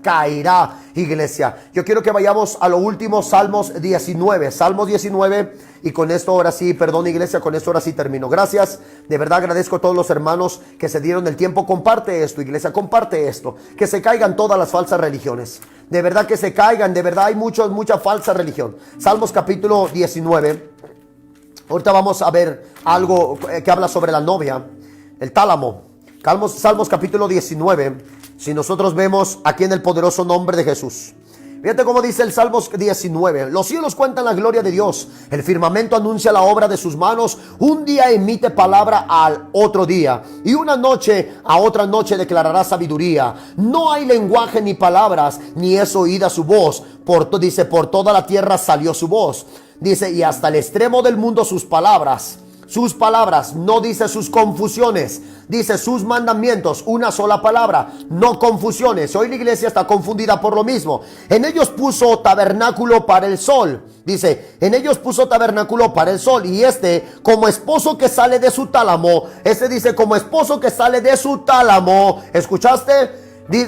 caerá, iglesia. Yo quiero que vayamos a lo último, Salmos 19, y con esto ahora sí, perdón, iglesia, con esto ahora sí termino. Gracias, de verdad agradezco a todos los hermanos que se dieron el tiempo. Comparte esto, iglesia, comparte esto, que se caigan todas las falsas religiones, de verdad que se caigan, de verdad hay mucha falsa religión. Salmos capítulo 19, ahorita vamos a ver algo que habla sobre la novia, el tálamo. Salmos capítulo 19, si nosotros vemos aquí en el poderoso nombre de Jesús. Fíjate cómo dice el Salmos 19. Los cielos cuentan la gloria de Dios, el firmamento anuncia la obra de sus manos. Un día emite palabra al otro día, y una noche a otra noche declarará sabiduría. No hay lenguaje ni palabras, ni es oída su voz. Dice, por toda la tierra salió su voz. Dice, y hasta el extremo del mundo sus palabras, no dice sus confusiones, dice sus mandamientos, una sola palabra, no confusiones. Hoy la iglesia está confundida por lo mismo. En ellos puso tabernáculo para el sol, dice, y como esposo que sale de su tálamo, ¿escuchaste?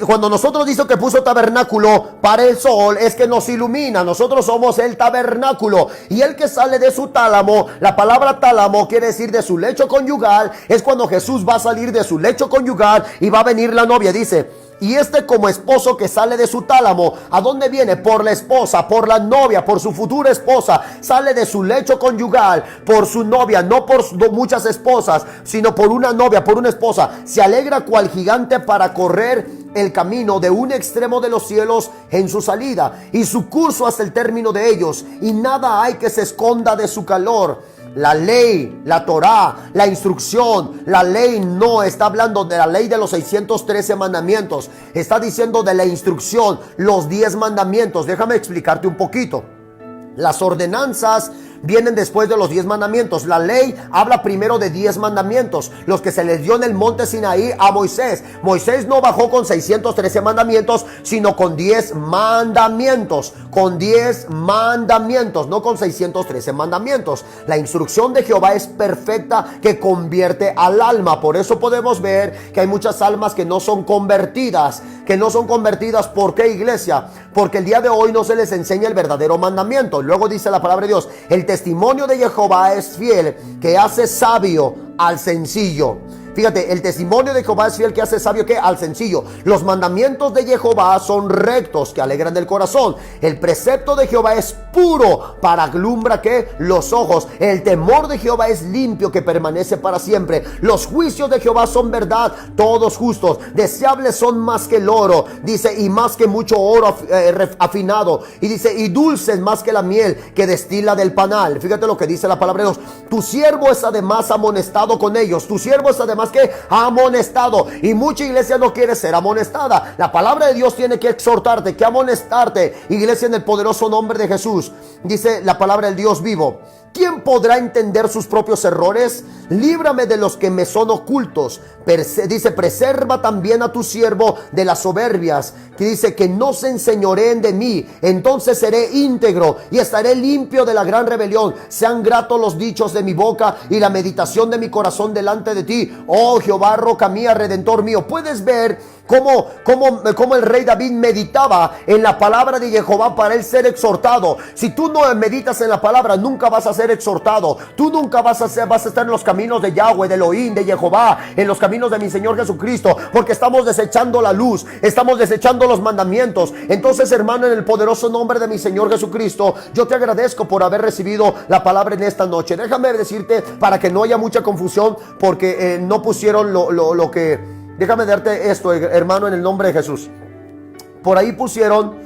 Cuando nosotros dice que puso tabernáculo para el sol, es que nos ilumina. Nosotros somos el tabernáculo, y el que sale de su tálamo, la palabra tálamo quiere decir de su lecho conyugal. Es cuando Jesús va a salir de su lecho conyugal y va a venir la novia, dice. Y como esposo que sale de su tálamo, ¿a dónde viene? Por la esposa, por la novia, por su futura esposa. Sale de su lecho conyugal por su novia, no por muchas esposas, sino por una novia, por una esposa. Se alegra cual gigante para correr el camino de un extremo de los cielos en su salida, y su curso hasta el término de ellos, y nada hay que se esconda de su calor. La ley, la Torá, la instrucción, la ley no está hablando de la ley de los 613 mandamientos. Está diciendo de la instrucción, los 10 mandamientos. Déjame explicarte un poquito. Las ordenanzas vienen después de los 10 mandamientos. La ley habla primero de 10 mandamientos, los que se les dio en el monte Sinaí a Moisés. Moisés no bajó con 613 mandamientos, sino con 10 mandamientos. Con 10 mandamientos, no con 613 mandamientos. La instrucción de Jehová es perfecta, que convierte al alma. Por eso podemos ver que hay muchas almas que no son convertidas. Que no son convertidas. ¿Por qué, iglesia? Porque el día de hoy no se les enseña el verdadero mandamiento. Luego dice la palabra de Dios: el testimonio de Jehová es fiel, que hace sabio al sencillo. Fíjate, el testimonio de Jehová es fiel, que hace sabio que al sencillo. Los mandamientos de Jehová son rectos, que alegran el corazón. El precepto de Jehová es puro, para alumbra que los ojos. El temor de Jehová es limpio, que permanece para siempre. Los juicios de Jehová son verdad, todos justos. Deseables son más que el oro, dice, y más que mucho oro afinado. Y dice, y dulces más que la miel que destila del panal. Fíjate lo que dice la palabra de Dios: tu siervo es además amonestado con ellos. Tu siervo es además que amonestado. Y mucha iglesia no quiere ser amonestada. La palabra de Dios tiene que exhortarte, que amonestarte, iglesia, en el poderoso nombre de Jesús. Dice la palabra del Dios vivo: ¿quién podrá entender sus propios errores? Líbrame de los que me son ocultos. Dice, preserva también a tu siervo de las soberbias, que dice, que no se enseñoreen de mí. Entonces seré íntegro y estaré limpio de la gran rebelión. Sean gratos los dichos de mi boca y la meditación de mi corazón delante de ti, oh Jehová, roca mía, redentor mío. Puedes ver cómo el rey David meditaba en la palabra de Jehová para él ser exhortado. Si tú no meditas en la palabra, nunca vas a ser exhortado. Tú nunca vas a estar en los caminos de Yahweh, de Elohim, de Jehová, en los caminos de mi Señor Jesucristo, porque estamos desechando la luz, estamos desechando los mandamientos. Entonces, hermano, en el poderoso nombre de mi Señor Jesucristo, yo te agradezco por haber recibido la palabra en esta noche. Déjame decirte, para que no haya mucha confusión, porque no pusieron lo que... Déjame darte esto, hermano, en el nombre de Jesús. Por ahí pusieron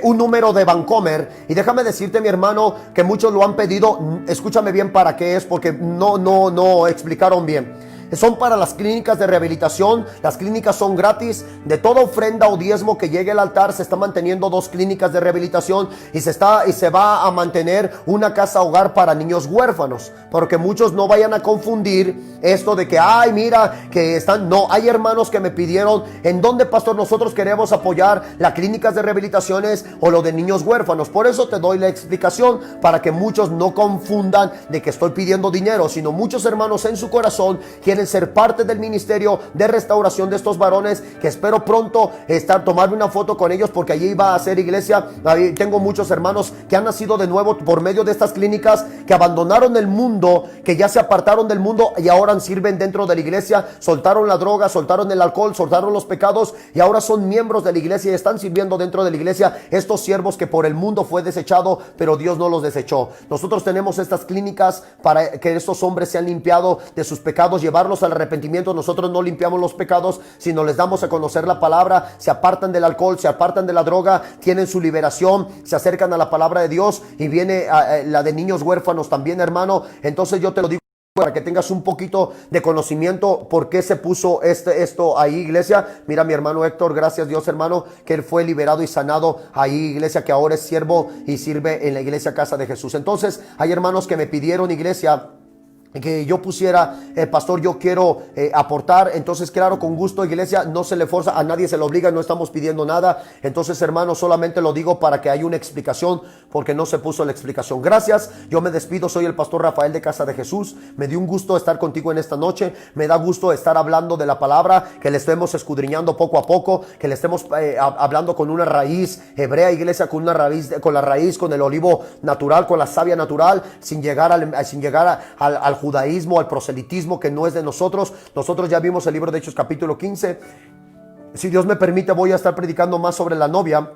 un número de Vancomer, y déjame decirte, mi hermano, que muchos lo han pedido. Escúchame bien para qué es, porque no explicaron bien. Son para las clínicas de rehabilitación. Las clínicas son gratis. De toda ofrenda o diezmo que llegue al altar, se está manteniendo 2 clínicas de rehabilitación, y se va a mantener una casa hogar para niños huérfanos, porque muchos no vayan a confundir esto de que, ay, mira, que están... No, hay hermanos que me pidieron, ¿en dónde, pastor, nosotros queremos apoyar las clínicas de rehabilitaciones o lo de niños huérfanos? Por eso te doy la explicación, para que muchos no confundan de que estoy pidiendo dinero, sino muchos hermanos en su corazón quieren ser parte del ministerio de restauración de estos varones, que espero pronto tomarme una foto con ellos, porque allí va a ser iglesia. Ahí tengo muchos hermanos que han nacido de nuevo por medio de estas clínicas, que abandonaron el mundo, que ya se apartaron del mundo y ahora sirven dentro de la iglesia. Soltaron la droga, soltaron el alcohol, soltaron los pecados, y ahora son miembros de la iglesia y están sirviendo dentro de la iglesia. Estos siervos que por el mundo fue desechado, pero Dios no los desechó. Nosotros tenemos estas clínicas para que estos hombres sean limpiados de sus pecados, llevarlos al arrepentimiento. Nosotros no limpiamos los pecados, sino les damos a conocer la palabra. Se apartan del alcohol, se apartan de la droga, tienen su liberación, se acercan a la palabra de Dios, y viene la de niños huérfanos también, hermano. Entonces yo te lo digo para que tengas un poquito de conocimiento por qué se puso esto ahí, iglesia. Mira, mi hermano Héctor, gracias Dios, hermano, que él fue liberado y sanado ahí, iglesia, que ahora es siervo y sirve en la iglesia Casa de Jesús. Entonces hay hermanos que me pidieron, iglesia, que yo pusiera, pastor, yo quiero aportar. Entonces, claro, con gusto, iglesia, no se le forza, a nadie se le obliga, no estamos pidiendo nada. Entonces, hermano, solamente lo digo para que haya una explicación, porque no se puso la explicación. Gracias, yo me despido, soy el pastor Rafael de Casa de Jesús. Me dio un gusto estar contigo en esta noche, me da gusto estar hablando de la palabra, que le estemos escudriñando poco a poco, que le estemos hablando con una raíz hebrea, iglesia, con la raíz, con el olivo natural, con la savia natural, sin llegar al judaísmo, al proselitismo, que no es de nosotros. Nosotros ya vimos el libro de Hechos capítulo 15. Si Dios me permite, voy a estar predicando más sobre la novia.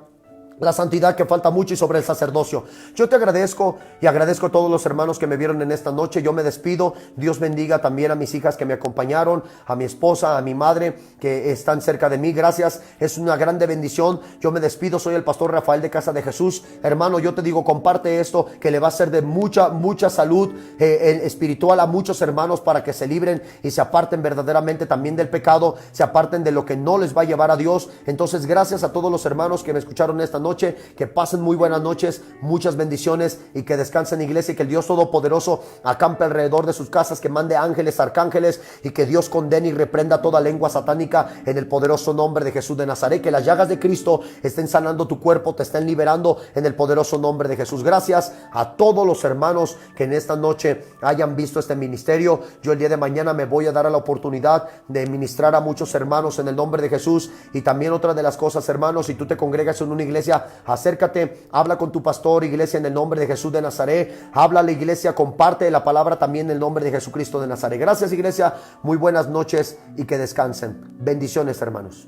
la santidad que falta mucho y sobre el sacerdocio. Yo te agradezco y agradezco a todos los hermanos que me vieron en esta noche. Yo me despido. Dios bendiga también a mis hijas que me acompañaron, a mi esposa, a mi madre que están cerca de mí. Gracias, es una grande bendición. Yo me despido, soy el pastor Rafael de Casa de Jesús. Hermano, yo te digo, comparte esto que le va a ser de mucha salud espiritual a muchos hermanos para que se libren y se aparten verdaderamente también del pecado, se aparten de lo que no les va a llevar a Dios. Entonces, gracias a todos los hermanos que me escucharon esta noche. Que pasen muy buenas noches, muchas bendiciones y que descansen, iglesia, y que el Dios Todopoderoso acampe alrededor de sus casas, que mande ángeles, arcángeles, y que Dios condene y reprenda toda lengua satánica en el poderoso nombre de Jesús de Nazaret. Que las llagas de Cristo estén sanando tu cuerpo, te estén liberando en el poderoso nombre de Jesús. Gracias a todos los hermanos que en esta noche hayan visto este ministerio. Yo el día de mañana me voy a dar a la oportunidad de ministrar a muchos hermanos en el nombre de Jesús. Y también otra de las cosas, hermanos, si tú te congregas en una iglesia, acércate, habla con tu pastor, iglesia, en el nombre de Jesús de Nazaret. Habla a la iglesia, comparte la palabra también en el nombre de Jesucristo de Nazaret. Gracias, iglesia, muy buenas noches y que descansen. Bendiciones, hermanos.